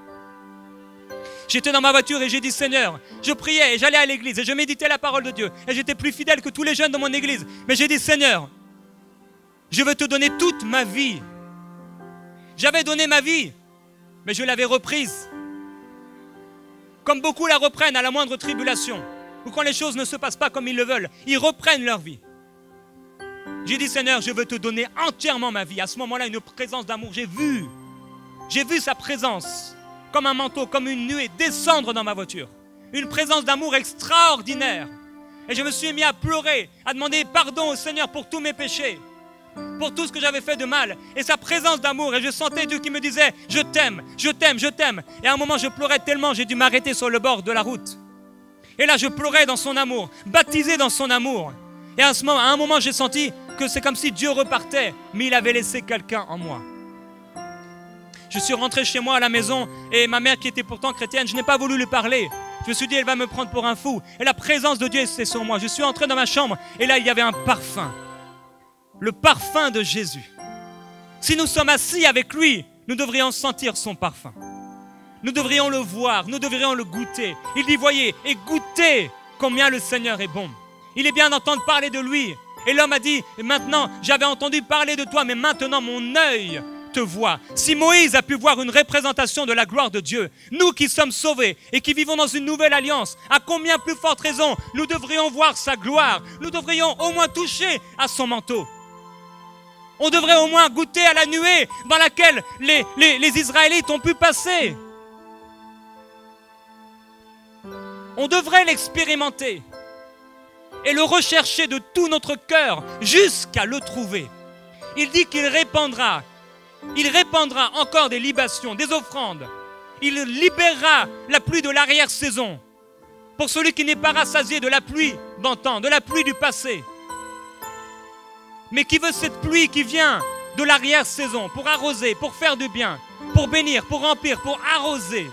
J'étais dans ma voiture et j'ai dit, Seigneur, je priais et j'allais à l'église et je méditais la parole de Dieu. Et j'étais plus fidèle que tous les jeunes de mon église. Mais j'ai dit, Seigneur, je veux te donner toute ma vie. J'avais donné ma vie, mais je l'avais reprise. Comme beaucoup la reprennent à la moindre tribulation, ou quand les choses ne se passent pas comme ils le veulent, ils reprennent leur vie. J'ai dit, Seigneur, je veux te donner entièrement ma vie. À ce moment-là, une présence d'amour, j'ai vu sa présence, comme un manteau, comme une nuée, descendre dans ma voiture. Une présence d'amour extraordinaire. Et je me suis mis à pleurer, à demander pardon au Seigneur pour tous mes péchés, pour tout ce que j'avais fait de mal. Et sa présence d'amour, et je sentais Dieu qui me disait, je t'aime, je t'aime, je t'aime. Et à un moment, je pleurais tellement, j'ai dû m'arrêter sur le bord de la route. Et là, je pleurais dans son amour, baptisé dans son amour. Et à un moment, j'ai senti que c'est comme si Dieu repartait, mais il avait laissé quelqu'un en moi. Je suis rentré chez moi à la maison et ma mère qui était pourtant chrétienne, je n'ai pas voulu lui parler. Je me suis dit, elle va me prendre pour un fou. Et la présence de Dieu était sur moi. Je suis entré dans ma chambre et là, il y avait un parfum. Le parfum de Jésus. Si nous sommes assis avec lui, nous devrions sentir son parfum. Nous devrions le voir, nous devrions le goûter. Il dit, voyez, et goûtez combien le Seigneur est bon. Il est bien d'entendre parler de lui. Et l'homme a dit, maintenant, j'avais entendu parler de toi, mais maintenant mon œil te voit. Si Moïse a pu voir une représentation de la gloire de Dieu, nous qui sommes sauvés et qui vivons dans une nouvelle alliance, à combien plus forte raison nous devrions voir sa gloire. Nous devrions au moins toucher à son manteau. On devrait au moins goûter à la nuée dans laquelle les Israélites ont pu passer. On devrait l'expérimenter et le rechercher de tout notre cœur jusqu'à le trouver. Il dit qu'il répandra encore des libations, des offrandes. Il libérera la pluie de l'arrière-saison pour celui qui n'est pas rassasié de la pluie d'antan, de la pluie du passé, mais qui veut cette pluie qui vient de l'arrière-saison, pour arroser, pour faire du bien, pour bénir, pour remplir, pour arroser.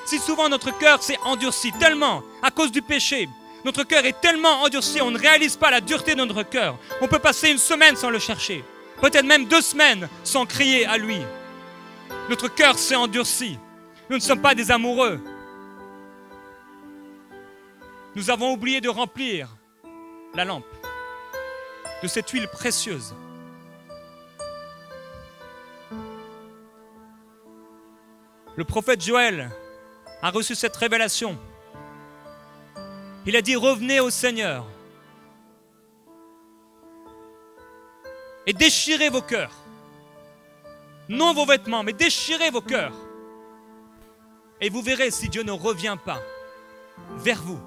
Si souvent notre cœur s'est endurci tellement à cause du péché, notre cœur est tellement endurci, on ne réalise pas la dureté de notre cœur. On peut passer une semaine sans le chercher, peut-être même 2 semaines sans crier à lui. Notre cœur s'est endurci. Nous ne sommes pas des amoureux. Nous avons oublié de remplir la lampe de cette huile précieuse. Le prophète Joël a reçu cette révélation. Il a dit, revenez au Seigneur et déchirez vos cœurs. Non vos vêtements, mais déchirez vos cœurs. Et vous verrez si Dieu ne revient pas vers vous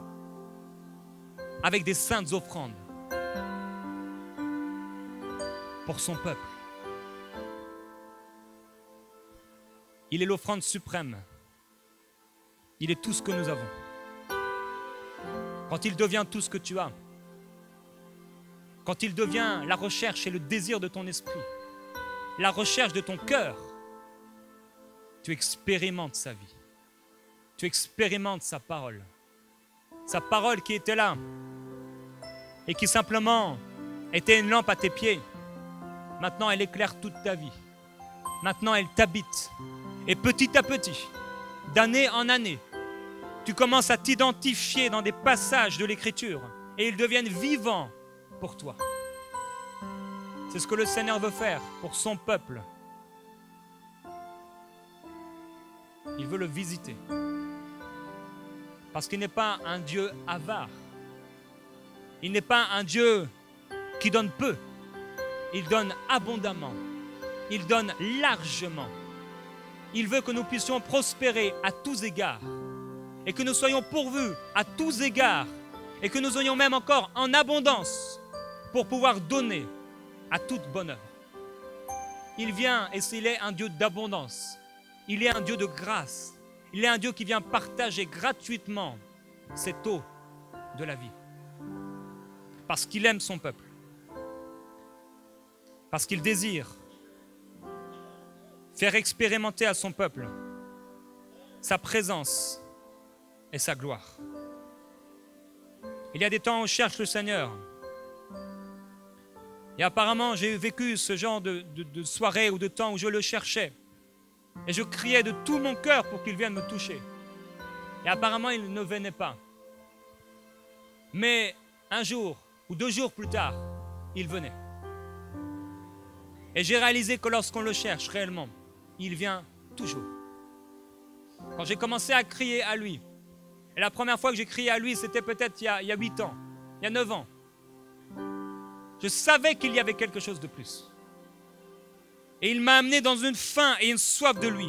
avec des saintes offrandes pour son peuple. Il est l'offrande suprême. Il est tout ce que nous avons. Quand il devient tout ce que tu as, quand il devient la recherche et le désir de ton esprit, la recherche de ton cœur, tu expérimentes sa vie. Tu expérimentes sa parole. Sa parole qui était là et qui simplement était une lampe à tes pieds. Maintenant, elle éclaire toute ta vie. Maintenant, elle t'habite. Et petit à petit, d'année en année, tu commences à t'identifier dans des passages de l'Écriture et ils deviennent vivants pour toi. C'est ce que le Seigneur veut faire pour son peuple. Il veut le visiter. Parce qu'il n'est pas un Dieu avare. Il n'est pas un Dieu qui donne peu. Il donne abondamment. Il donne largement. Il veut que nous puissions prospérer à tous égards. Et que nous soyons pourvus à tous égards. Et que nous ayons même encore en abondance pour pouvoir donner à toute bonne œuvre. Il vient et s'il est un Dieu d'abondance. Il est un Dieu de grâce. Il est un Dieu qui vient partager gratuitement cette eau de la vie. Parce qu'il aime son peuple. Parce qu'il désire faire expérimenter à son peuple sa présence et sa gloire. Il y a des temps où on cherche le Seigneur. Et apparemment, j'ai vécu ce genre de soirée ou de temps où je le cherchais. Et je criais de tout mon cœur pour qu'il vienne me toucher. Et apparemment, il ne venait pas. Mais un jour ou 2 jours plus tard, il venait. Et j'ai réalisé que lorsqu'on le cherche réellement, il vient toujours. Quand j'ai commencé à crier à lui, et la première fois que j'ai crié à lui, c'était peut-être il y a 8 ans, il y a 9 ans. Je savais qu'il y avait quelque chose de plus. Et il m'a amené dans une faim et une soif de lui,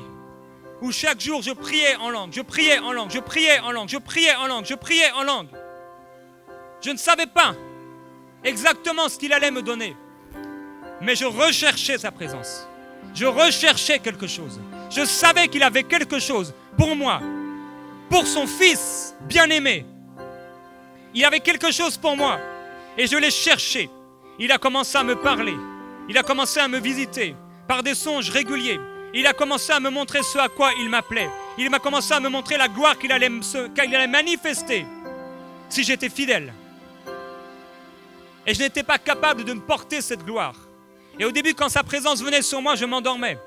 où chaque jour je priais en langue, je priais en langue, je priais en langue, je priais en langue, je priais en langue. Je ne savais pas exactement ce qu'il allait me donner, mais je recherchais sa présence. Je recherchais quelque chose. Je savais qu'il avait quelque chose pour moi, pour son fils bien-aimé. Il avait quelque chose pour moi et je l'ai cherché. Il a commencé à me parler. Il a commencé à me visiter par des songes réguliers. Il a commencé à me montrer ce à quoi il m'appelait. Il m'a commencé à me montrer la gloire qu'il allait manifester si j'étais fidèle. Et je n'étais pas capable de me porter cette gloire. Et au début, quand sa présence venait sur moi, je m'endormais.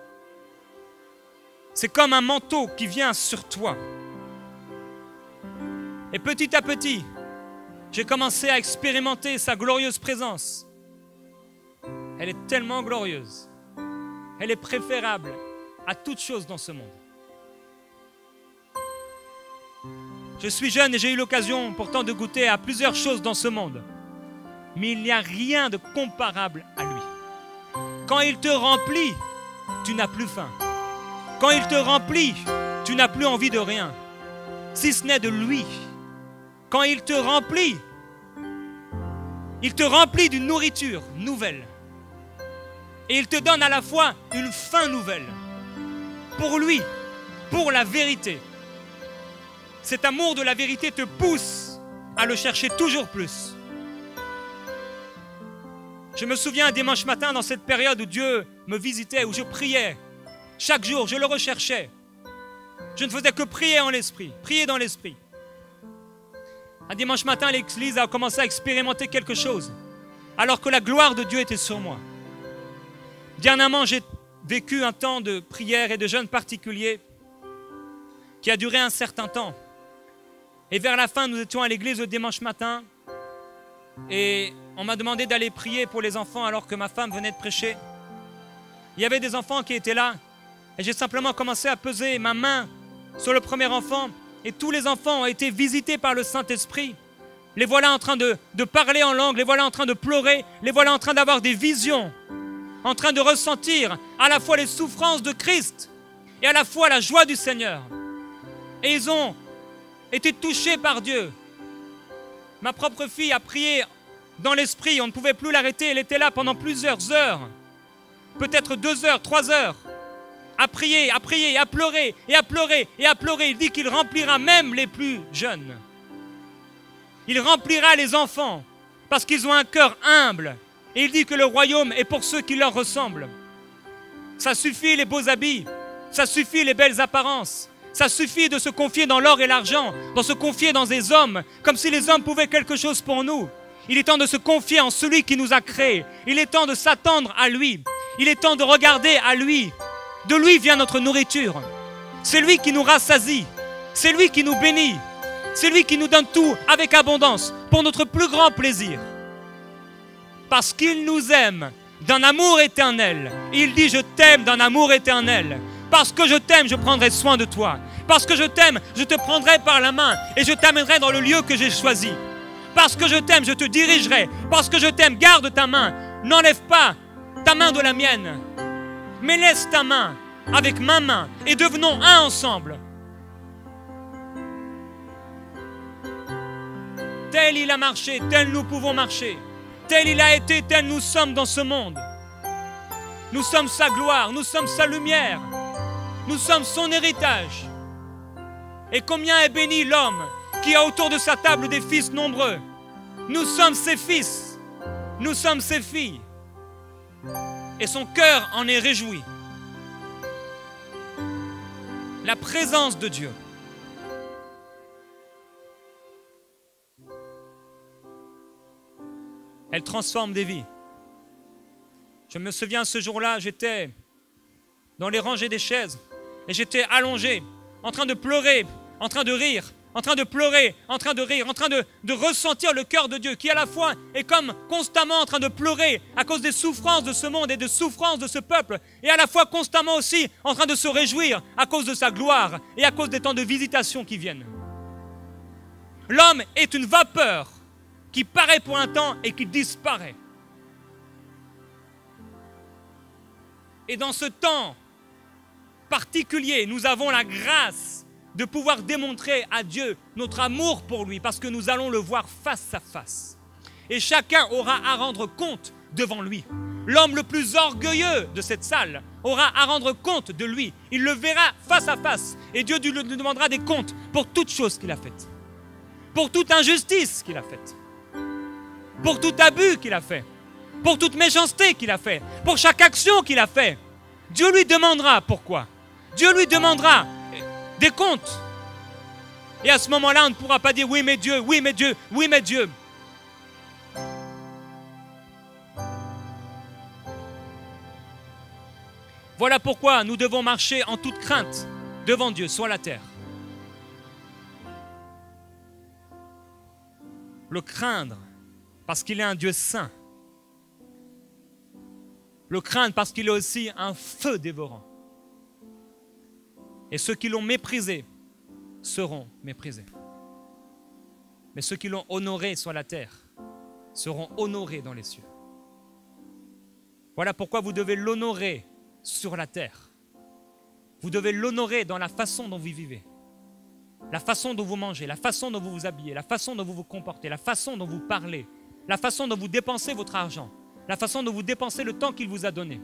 C'est comme un manteau qui vient sur toi. Et petit à petit, j'ai commencé à expérimenter sa glorieuse présence. Elle est tellement glorieuse. Elle est préférable à toute chose dans ce monde. Je suis jeune et j'ai eu l'occasion pourtant de goûter à plusieurs choses dans ce monde. Mais il n'y a rien de comparable à lui. Quand il te remplit, tu n'as plus faim. Quand il te remplit, tu n'as plus envie de rien, si ce n'est de lui. Quand il te remplit d'une nourriture nouvelle. Et il te donne à la fois une faim nouvelle. Pour lui, pour la vérité. Cet amour de la vérité te pousse à le chercher toujours plus. Je me souviens un dimanche matin dans cette période où Dieu me visitait, où je priais. Chaque jour, je le recherchais. Je ne faisais que prier en l'esprit, prier dans l'esprit. Un dimanche matin, l'Église a commencé à expérimenter quelque chose, alors que la gloire de Dieu était sur moi. Dernièrement, j'ai vécu un temps de prière et de jeûne particulier qui a duré un certain temps. Et vers la fin, nous étions à l'église le dimanche matin et on m'a demandé d'aller prier pour les enfants alors que ma femme venait de prêcher. Il y avait des enfants qui étaient là et j'ai simplement commencé à peser ma main sur le premier enfant et tous les enfants ont été visités par le Saint-Esprit. Les voilà en train de parler en langue, les voilà en train de pleurer, les voilà en train d'avoir des visions, en train de ressentir à la fois les souffrances de Christ et à la fois la joie du Seigneur. Et ils ont été touchés par Dieu. Ma propre fille a prié dans l'esprit, on ne pouvait plus l'arrêter, elle était là pendant plusieurs heures, peut-être 2 heures, 3 heures, à prier, à pleurer, et à pleurer, et à pleurer. Il dit qu'il remplira même les plus jeunes. Il remplira les enfants, parce qu'ils ont un cœur humble. Et il dit que le royaume est pour ceux qui leur ressemblent. Ça suffit les beaux habits, ça suffit les belles apparences, ça suffit de se confier dans l'or et l'argent, de se confier dans des hommes, comme si les hommes pouvaient quelque chose pour nous. Il est temps de se confier en celui qui nous a créés. Il est temps de s'attendre à lui. Il est temps de regarder à lui. De lui vient notre nourriture. C'est lui qui nous rassasie. C'est lui qui nous bénit. C'est lui qui nous donne tout avec abondance pour notre plus grand plaisir. Parce qu'il nous aime d'un amour éternel. Il dit, je t'aime d'un amour éternel. Parce que je t'aime, je prendrai soin de toi. Parce que je t'aime, je te prendrai par la main et je t'amènerai dans le lieu que j'ai choisi. Parce que je t'aime, je te dirigerai. Parce que je t'aime, garde ta main. N'enlève pas ta main de la mienne. Mais laisse ta main avec ma main et devenons un ensemble. Tel il a marché, tel nous pouvons marcher. Tel il a été, tel nous sommes dans ce monde. Nous sommes sa gloire, nous sommes sa lumière. Nous sommes son héritage. Et combien est béni l'homme qui a autour de sa table des fils nombreux. Nous sommes ses fils. Nous sommes ses filles. Et son cœur en est réjoui. La présence de Dieu. Elle transforme des vies. Je me souviens ce jour-là, j'étais dans les rangées des chaises et j'étais allongé, en train de pleurer, en train de rire, en train de pleurer, en train de rire, en train de ressentir le cœur de Dieu qui à la fois est comme constamment en train de pleurer à cause des souffrances de ce monde et des souffrances de ce peuple et à la fois constamment aussi en train de se réjouir à cause de sa gloire et à cause des temps de visitation qui viennent. L'homme est une vapeur qui paraît pour un temps et qui disparaît. Et dans ce temps particulier, nous avons la grâce de pouvoir démontrer à Dieu notre amour pour lui parce que nous allons le voir face à face. Et chacun aura à rendre compte devant lui. L'homme le plus orgueilleux de cette salle aura à rendre compte de lui. Il le verra face à face et Dieu lui demandera des comptes pour toute chose qu'il a faite, pour toute injustice qu'il a faite, pour tout abus qu'il a fait, pour toute méchanceté qu'il a fait, pour chaque action qu'il a fait. Dieu lui demandera pourquoi. Dieu lui demandera des comptes. Et à ce moment-là, on ne pourra pas dire oui mais Dieu, oui mais Dieu, oui mais Dieu. Voilà pourquoi nous devons marcher en toute crainte devant Dieu sur la terre. Le craindre parce qu'il est un Dieu saint. Le craindre parce qu'il est aussi un feu dévorant. Et ceux qui l'ont méprisé seront méprisés. Mais ceux qui l'ont honoré sur la terre seront honorés dans les cieux. Voilà pourquoi vous devez l'honorer sur la terre. Vous devez l'honorer dans la façon dont vous vivez. La façon dont vous mangez, la façon dont vous vous habillez, la façon dont vous vous comportez, la façon dont vous parlez, la façon dont vous dépensez votre argent, la façon dont vous dépensez le temps qu'il vous a donné.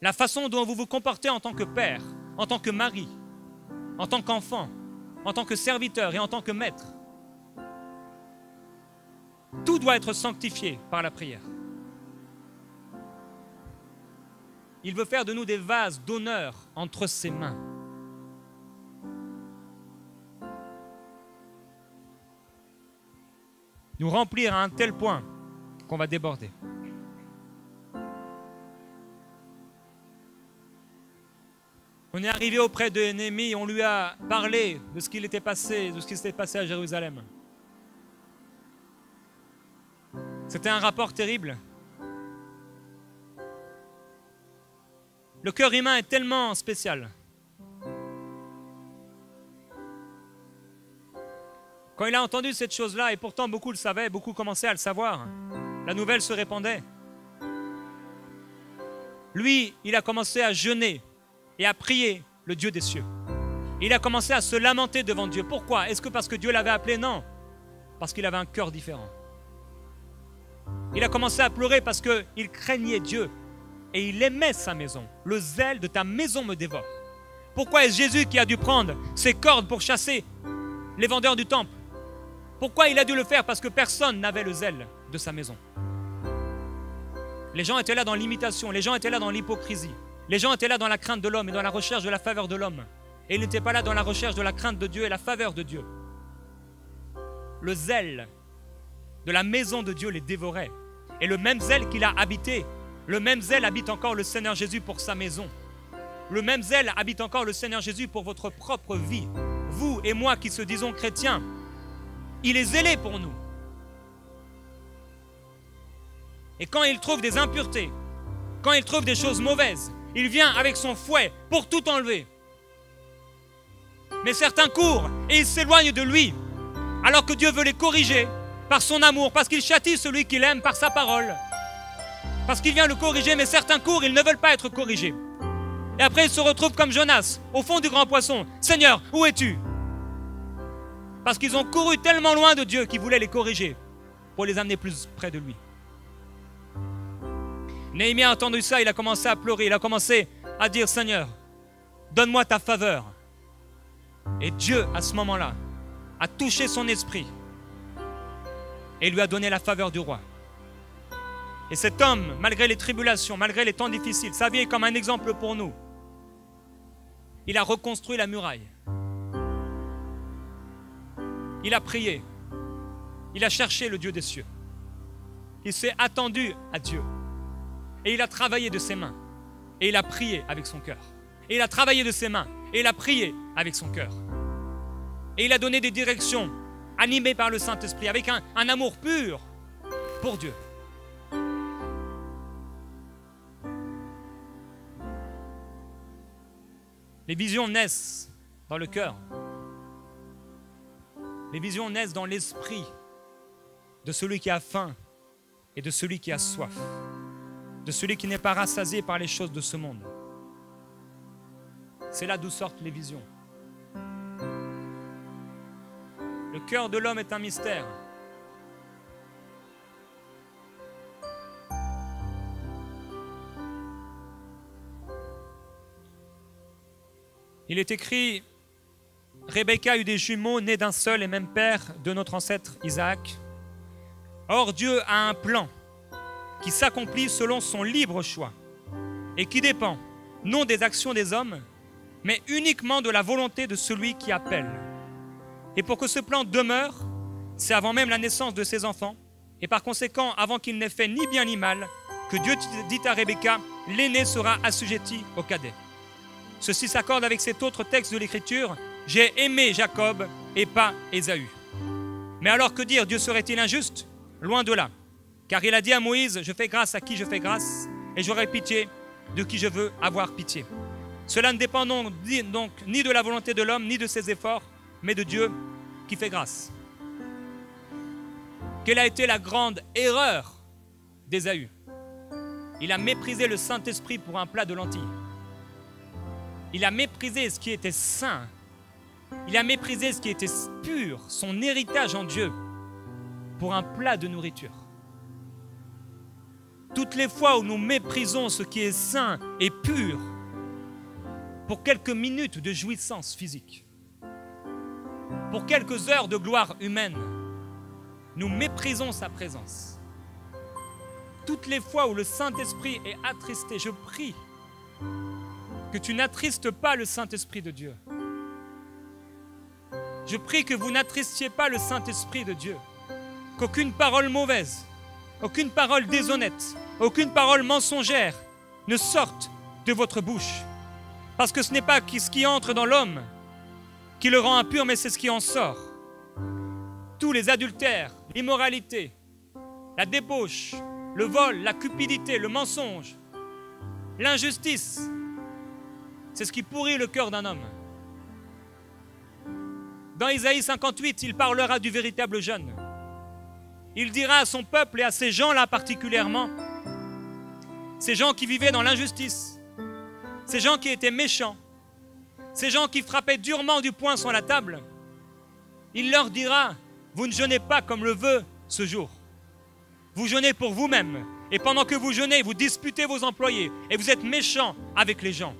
La façon dont vous vous comportez en tant que père, en tant que mari, en tant qu'enfant, en tant que serviteur et en tant que maître. Tout doit être sanctifié par la prière. Il veut faire de nous des vases d'honneur entre ses mains. Nous remplir à un tel point qu'on va déborder. On est arrivé auprès de Néhémie, on lui a parlé de ce qui s'était passé à Jérusalem. C'était un rapport terrible. Le cœur humain est tellement spécial. Quand il a entendu cette chose-là, et pourtant beaucoup le savaient, beaucoup commençaient à le savoir, la nouvelle se répandait. Lui, il a commencé à jeûner et à prier le Dieu des cieux. Il a commencé à se lamenter devant Dieu. Pourquoi? Est-ce que parce que Dieu l'avait appelé? Non. Parce qu'il avait un cœur différent. Il a commencé à pleurer parce qu'il craignait Dieu et il aimait sa maison. Le zèle de ta maison me dévore. Pourquoi est-ce Jésus qui a dû prendre ses cordes pour chasser les vendeurs du temple? Pourquoi il a dû le faire? Parce que personne n'avait le zèle de sa maison. Les gens étaient là dans l'imitation, les gens étaient là dans l'hypocrisie. Les gens étaient là dans la crainte de l'homme et dans la recherche de la faveur de l'homme. Et ils n'étaient pas là dans la recherche de la crainte de Dieu et la faveur de Dieu. Le zèle de la maison de Dieu les dévorait. Et le même zèle qu'il a habité, le même zèle habite encore le Seigneur Jésus pour sa maison. Le même zèle habite encore le Seigneur Jésus pour votre propre vie. Vous et moi qui se disons chrétiens, il est zélé pour nous. Et quand il trouve des impuretés, quand il trouve des choses mauvaises, il vient avec son fouet pour tout enlever. Mais certains courent et ils s'éloignent de lui, alors que Dieu veut les corriger par son amour, parce qu'il châtie celui qu'il aime par sa parole, parce qu'il vient le corriger, mais certains courent, ils ne veulent pas être corrigés. Et après ils se retrouvent comme Jonas, au fond du grand poisson. Seigneur, où es-tu? Parce qu'ils ont couru tellement loin de Dieu qu'il voulait les corriger pour les amener plus près de lui. Néhémie a entendu ça, il a commencé à pleurer, il a commencé à dire, Seigneur, donne-moi ta faveur. Et Dieu, à ce moment-là, a touché son esprit et lui a donné la faveur du roi. Et cet homme, malgré les tribulations, malgré les temps difficiles, sa vie est comme un exemple pour nous. Il a reconstruit la muraille. Il a prié. Il a cherché le Dieu des cieux. Il s'est attendu à Dieu. Et il a travaillé de ses mains. Et il a prié avec son cœur. Et il a travaillé de ses mains. Et il a prié avec son cœur. Et il a donné des directions animées par le Saint-Esprit, avec un amour pur pour Dieu. Les visions naissent dans le cœur. Les visions naissent dans l'esprit de celui qui a faim et de celui qui a soif, de celui qui n'est pas rassasié par les choses de ce monde. C'est là d'où sortent les visions. Le cœur de l'homme est un mystère. Il est écrit, Rebecca eut des jumeaux nés d'un seul et même père de notre ancêtre Isaac. Or Dieu a un plan qui s'accomplit selon son libre choix et qui dépend non des actions des hommes, mais uniquement de la volonté de celui qui appelle. Et pour que ce plan demeure, c'est avant même la naissance de ses enfants, et par conséquent, avant qu'il n'ait fait ni bien ni mal, que Dieu dit à Rebecca, l'aîné sera assujetti au cadet. Ceci s'accorde avec cet autre texte de l'Écriture, j'ai aimé Jacob et pas Ésaü. Mais alors que dire, Dieu serait-il injuste? Loin de là. Car il a dit à Moïse, je fais grâce à qui je fais grâce, et j'aurai pitié de qui je veux avoir pitié. Cela ne dépend donc ni de la volonté de l'homme, ni de ses efforts, mais de Dieu qui fait grâce. Quelle a été la grande erreur d'Ésaü? Il a méprisé le Saint-Esprit pour un plat de lentilles. Il a méprisé ce qui était saint. Il a méprisé ce qui était pur, son héritage en Dieu, pour un plat de nourriture. Toutes les fois où nous méprisons ce qui est saint et pur, pour quelques minutes de jouissance physique, pour quelques heures de gloire humaine, nous méprisons sa présence. Toutes les fois où le Saint-Esprit est attristé, je prie que tu n'attristes pas le Saint-Esprit de Dieu. Je prie que vous n'attristiez pas le Saint-Esprit de Dieu. Qu'aucune parole mauvaise, aucune parole déshonnête, aucune parole mensongère ne sorte de votre bouche. Parce que ce n'est pas ce qui entre dans l'homme qui le rend impur, mais c'est ce qui en sort. Tous les adultères, l'immoralité, la débauche, le vol, la cupidité, le mensonge, l'injustice, c'est ce qui pourrit le cœur d'un homme. Dans Isaïe 58, il parlera du véritable jeûne. Il dira à son peuple et à ces gens-là particulièrement, ces gens qui vivaient dans l'injustice, ces gens qui étaient méchants, ces gens qui frappaient durement du poing sur la table, il leur dira, vous ne jeûnez pas comme le veut ce jour. Vous jeûnez pour vous-même. Et pendant que vous jeûnez, vous disputez vos employés et vous êtes méchants avec les gens.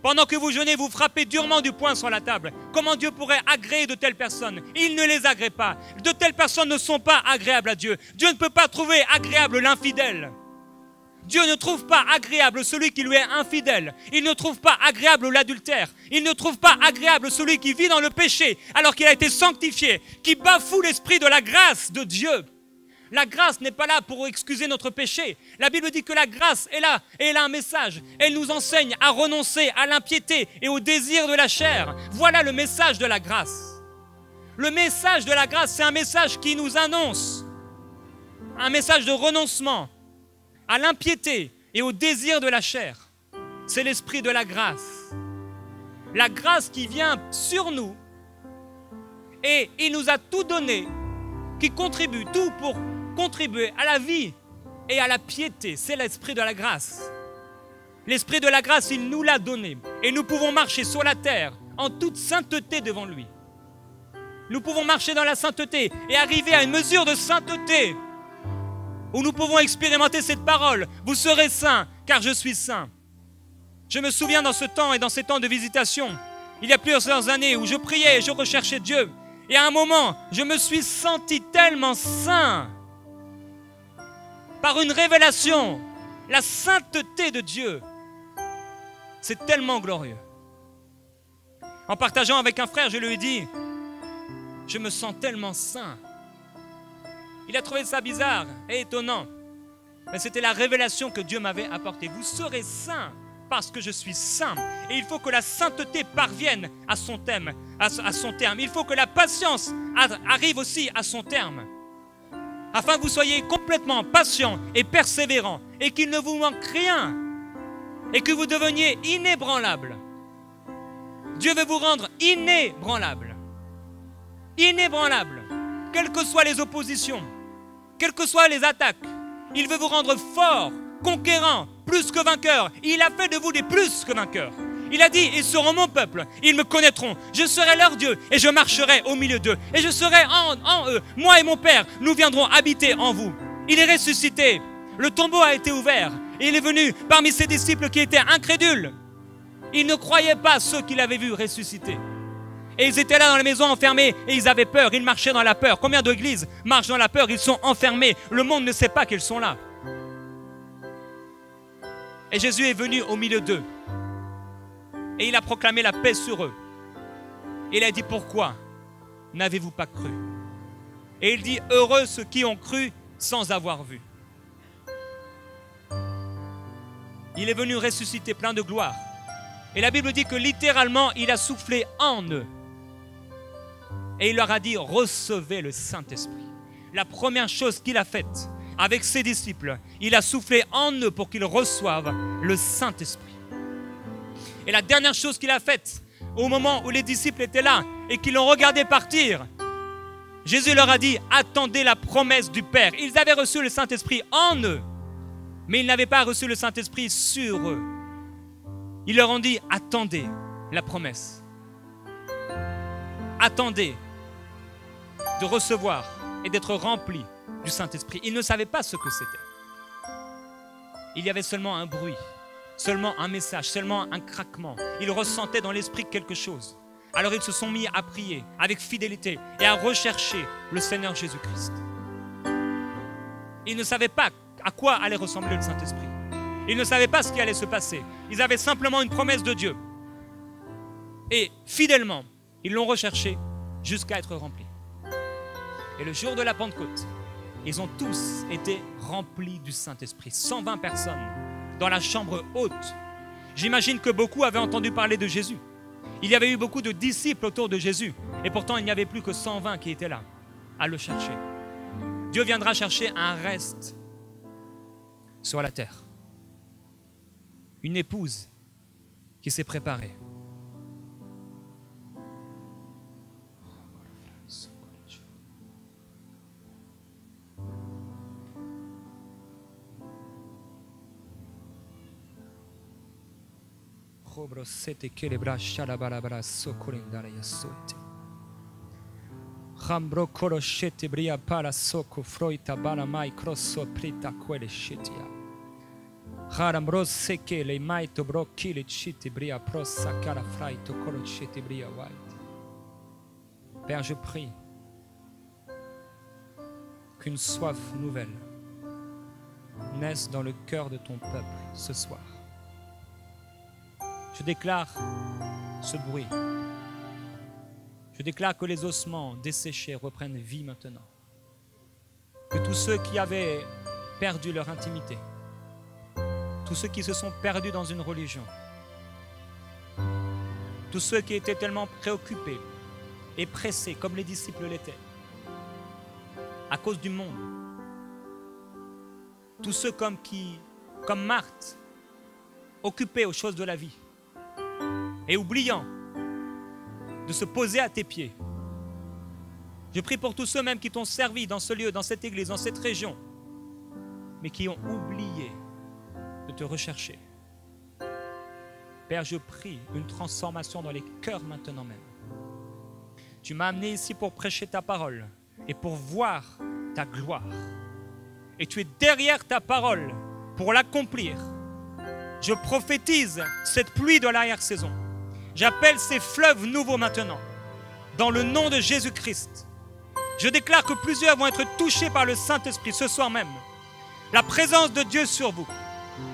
Pendant que vous jeûnez, vous frappez durement du poing sur la table. Comment Dieu pourrait agréer de telles personnes? Il ne les agrée pas. De telles personnes ne sont pas agréables à Dieu. Dieu ne peut pas trouver agréable l'infidèle. Dieu ne trouve pas agréable celui qui lui est infidèle. Il ne trouve pas agréable l'adultère. Il ne trouve pas agréable celui qui vit dans le péché alors qu'il a été sanctifié, qui bafoue l'esprit de la grâce de Dieu. La grâce n'est pas là pour excuser notre péché. La Bible dit que la grâce est là et elle a un message. Elle nous enseigne à renoncer à l'impiété et au désir de la chair. Voilà le message de la grâce. Le message de la grâce, c'est un message qui nous annonce un message de renoncement à l'impiété et au désir de la chair. C'est l'esprit de la grâce. La grâce qui vient sur nous et il nous a tout donné, qui contribue, tout pour contribuer à la vie et à la piété. C'est l'esprit de la grâce. L'esprit de la grâce, il nous l'a donné. Et nous pouvons marcher sur la terre en toute sainteté devant lui. Nous pouvons marcher dans la sainteté et arriver à une mesure de sainteté où nous pouvons expérimenter cette parole. Vous serez saints, car je suis saint. Je me souviens dans ce temps et dans ces temps de visitation, il y a plusieurs années où je priais et je recherchais Dieu. Et à un moment, je me suis senti tellement saint par une révélation. La sainteté de Dieu, c'est tellement glorieux. En partageant avec un frère, je lui ai dit, je me sens tellement saint. Il a trouvé ça bizarre et étonnant. Mais c'était la révélation que Dieu m'avait apportée. Vous serez saints parce que je suis saint. Et il faut que la sainteté parvienne à son terme. Il faut que la patience arrive aussi à son terme. Afin que vous soyez complètement patient et persévérant et qu'il ne vous manque rien et que vous deveniez inébranlable. Dieu veut vous rendre inébranlable. Inébranlable. Quelles que soient les oppositions, quelles que soient les attaques, il veut vous rendre fort, conquérant, plus que vainqueur. Il a fait de vous des plus que vainqueurs. Il a dit, ils seront mon peuple, ils me connaîtront, je serai leur Dieu et je marcherai au milieu d'eux. Et je serai en eux, moi et mon Père, nous viendrons habiter en vous. Il est ressuscité, le tombeau a été ouvert et il est venu parmi ses disciples qui étaient incrédules. Ils ne croyaient pas ceux qu'il avait vus ressusciter. Et ils étaient là dans la maison enfermés et ils avaient peur, ils marchaient dans la peur. Combien d'églises marchent dans la peur? Ils sont enfermés, le monde ne sait pas qu'ils sont là. Et Jésus est venu au milieu d'eux. Et il a proclamé la paix sur eux. Et il a dit, pourquoi n'avez-vous pas cru? Et il dit, heureux ceux qui ont cru sans avoir vu. Il est venu ressusciter plein de gloire. Et la Bible dit que littéralement, il a soufflé en eux. Et il leur a dit, recevez le Saint-Esprit. La première chose qu'il a faite avec ses disciples, il a soufflé en eux pour qu'ils reçoivent le Saint-Esprit. Et la dernière chose qu'il a faite, au moment où les disciples étaient là et qu'ils l'ont regardé partir, Jésus leur a dit, attendez la promesse du Père. Ils avaient reçu le Saint-Esprit en eux, mais ils n'avaient pas reçu le Saint-Esprit sur eux. Ils leur ont dit, attendez la promesse. Attendez de recevoir et d'être remplis du Saint-Esprit. Ils ne savaient pas ce que c'était. Il y avait seulement un bruit, seulement un message, seulement un craquement. Ils ressentaient dans l'esprit quelque chose. Alors ils se sont mis à prier avec fidélité et à rechercher le Seigneur Jésus-Christ. Ils ne savaient pas à quoi allait ressembler le Saint-Esprit. Ils ne savaient pas ce qui allait se passer. Ils avaient simplement une promesse de Dieu. Et fidèlement, ils l'ont recherché jusqu'à être remplis. Et le jour de la Pentecôte, ils ont tous été remplis du Saint-Esprit. 120 personnes dans la chambre haute. J'imagine que beaucoup avaient entendu parler de Jésus. Il y avait eu beaucoup de disciples autour de Jésus. Et pourtant, il n'y avait plus que 120 qui étaient là, à le chercher. Dieu viendra chercher un reste sur la terre. Une épouse qui s'est préparée. Rambro koroshete bria para soko froita bala mai crosso prita quelle shetia. Rambro seke le mai to bro kile chiti bria prosa kala fraito koroshete bria white. Père, je prie qu'une soif nouvelle naisse dans le cœur de ton peuple ce soir. Je déclare ce bruit. Je déclare que les ossements desséchés reprennent vie maintenant. Que tous ceux qui avaient perdu leur intimité, tous ceux qui se sont perdus dans une religion, tous ceux qui étaient tellement préoccupés et pressés, comme les disciples l'étaient, à cause du monde, tous ceux comme Marthe, occupés aux choses de la vie et oubliant de se poser à tes pieds. Je prie pour tous ceux même qui t'ont servi dans ce lieu, dans cette église, dans cette région, mais qui ont oublié de te rechercher. Père, je prie une transformation dans les cœurs maintenant même. Tu m'as amené ici pour prêcher ta parole et pour voir ta gloire. Et tu es derrière ta parole pour l'accomplir. Je prophétise cette pluie de l'arrière-saison. J'appelle ces fleuves nouveaux maintenant, dans le nom de Jésus-Christ. Je déclare que plusieurs vont être touchés par le Saint-Esprit ce soir même. La présence de Dieu sur vous,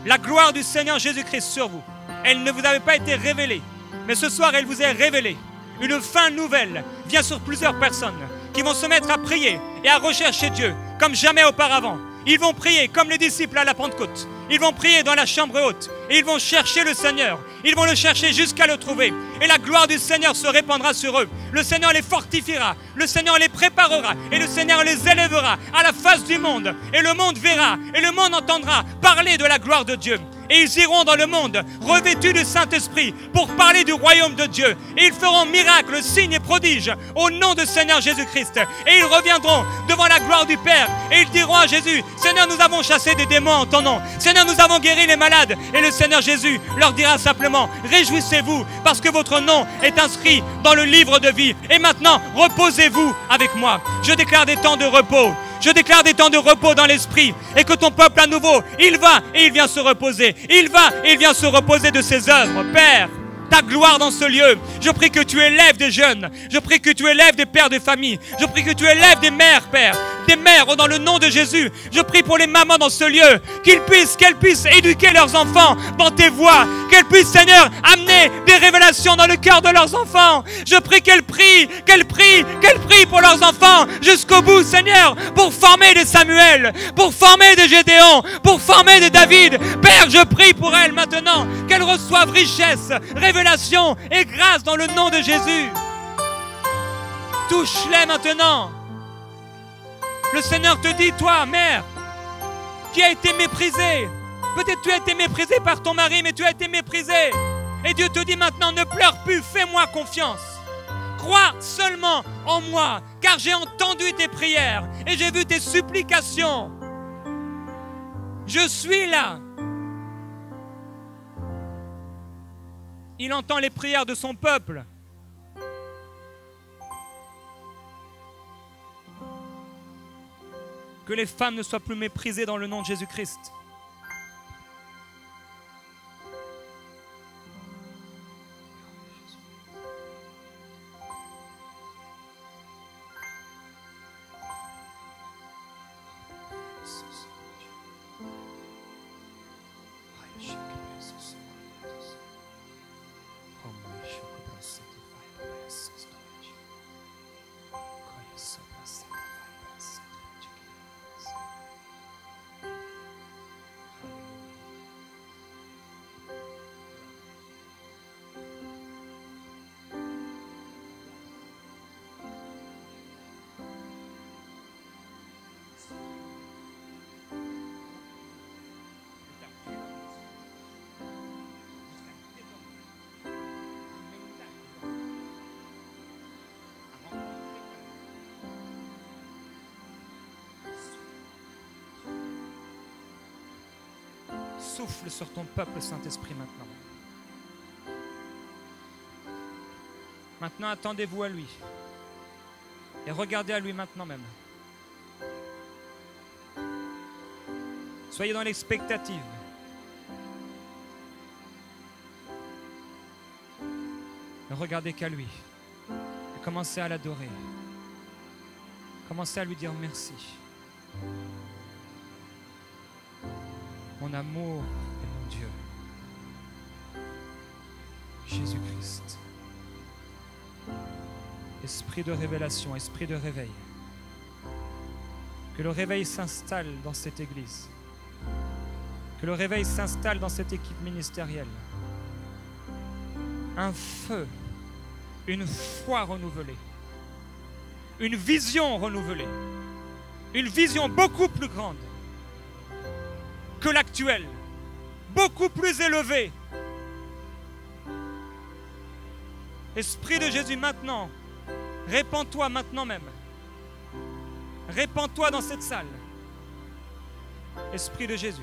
la gloire du Seigneur Jésus-Christ sur vous. Elle ne vous avait pas été révélée, mais ce soir elle vous est révélée. Une fin nouvelle vient sur plusieurs personnes qui vont se mettre à prier et à rechercher Dieu comme jamais auparavant. Ils vont prier comme les disciples à la Pentecôte. Ils vont prier dans la chambre haute et ils vont chercher le Seigneur. Ils vont le chercher jusqu'à le trouver. Et la gloire du Seigneur se répandra sur eux. Le Seigneur les fortifiera. Le Seigneur les préparera. Et le Seigneur les élèvera à la face du monde. Et le monde verra et le monde entendra parler de la gloire de Dieu. Et ils iront dans le monde revêtus du Saint-Esprit pour parler du royaume de Dieu. Et ils feront miracles, signes et prodiges au nom de Seigneur Jésus-Christ. Et ils reviendront devant la gloire du Père. Et ils diront à Jésus, Seigneur, nous avons chassé des démons en ton nom. Seigneur, nous avons guéri les malades. Et le Seigneur Jésus leur dira simplement, réjouissez-vous parce que votre nom est inscrit dans le livre de vie. Et maintenant, reposez-vous avec moi. Je déclare des temps de repos. Je déclare des temps de repos dans l'esprit et que ton peuple à nouveau, il va et il vient se reposer. Il va et il vient se reposer de ses œuvres. Père, ta gloire dans ce lieu. Je prie que tu élèves des jeunes. Je prie que tu élèves des pères de famille. Je prie que tu élèves des mères, Père. Des mères dans le nom de Jésus. Je prie pour les mamans dans ce lieu. Qu'elles puissent éduquer leurs enfants dans tes voies. Qu'elles puissent, Seigneur, amener des révélations dans le cœur de leurs enfants. Je prie qu'elles prient pour leurs enfants jusqu'au bout, Seigneur, pour former des Samuel, pour former des Gédéon, pour former des David. Père, je prie pour elles maintenant, qu'elles reçoivent richesse, révélation et grâce dans le nom de Jésus. Touche-les maintenant. Le Seigneur te dit, toi, mère, qui a été méprisée. Peut-être tu as été méprisée par ton mari, mais tu as été méprisée. Et Dieu te dit maintenant, ne pleure plus, fais-moi confiance. Crois seulement en moi, car j'ai entendu tes prières et j'ai vu tes supplications. Je suis là. Il entend les prières de son peuple. Que les femmes ne soient plus méprisées dans le nom de Jésus-Christ. Souffle sur ton peuple, Saint-Esprit, maintenant. Maintenant, attendez-vous à lui. Et regardez à lui maintenant même. Soyez dans l'expectative. Ne regardez qu'à lui. Et commencez à l'adorer. Commencez à lui dire merci. Mon amour et mon Dieu. Jésus-Christ. Esprit de révélation, esprit de réveil. Que le réveil s'installe dans cette église. Que le réveil s'installe dans cette équipe ministérielle. Un feu, une foi renouvelée, une vision renouvelée, une vision beaucoup plus grande que l'actuelle, beaucoup plus élevée. Esprit de Jésus, maintenant, répands-toi maintenant même. Répands-toi dans cette salle. Esprit de Jésus.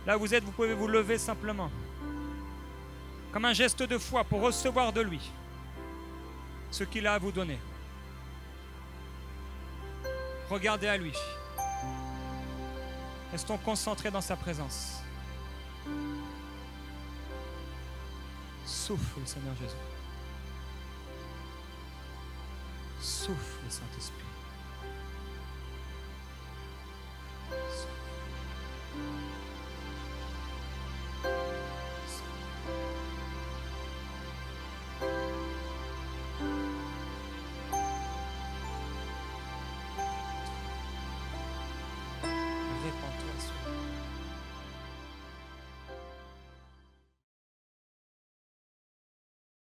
Là où vous êtes, vous pouvez vous lever simplement, comme un geste de foi pour recevoir de lui ce qu'il a à vous donner. Regardez à lui. Restons concentrés dans sa présence. Souffle, Seigneur Jésus. Souffle, Saint-Esprit.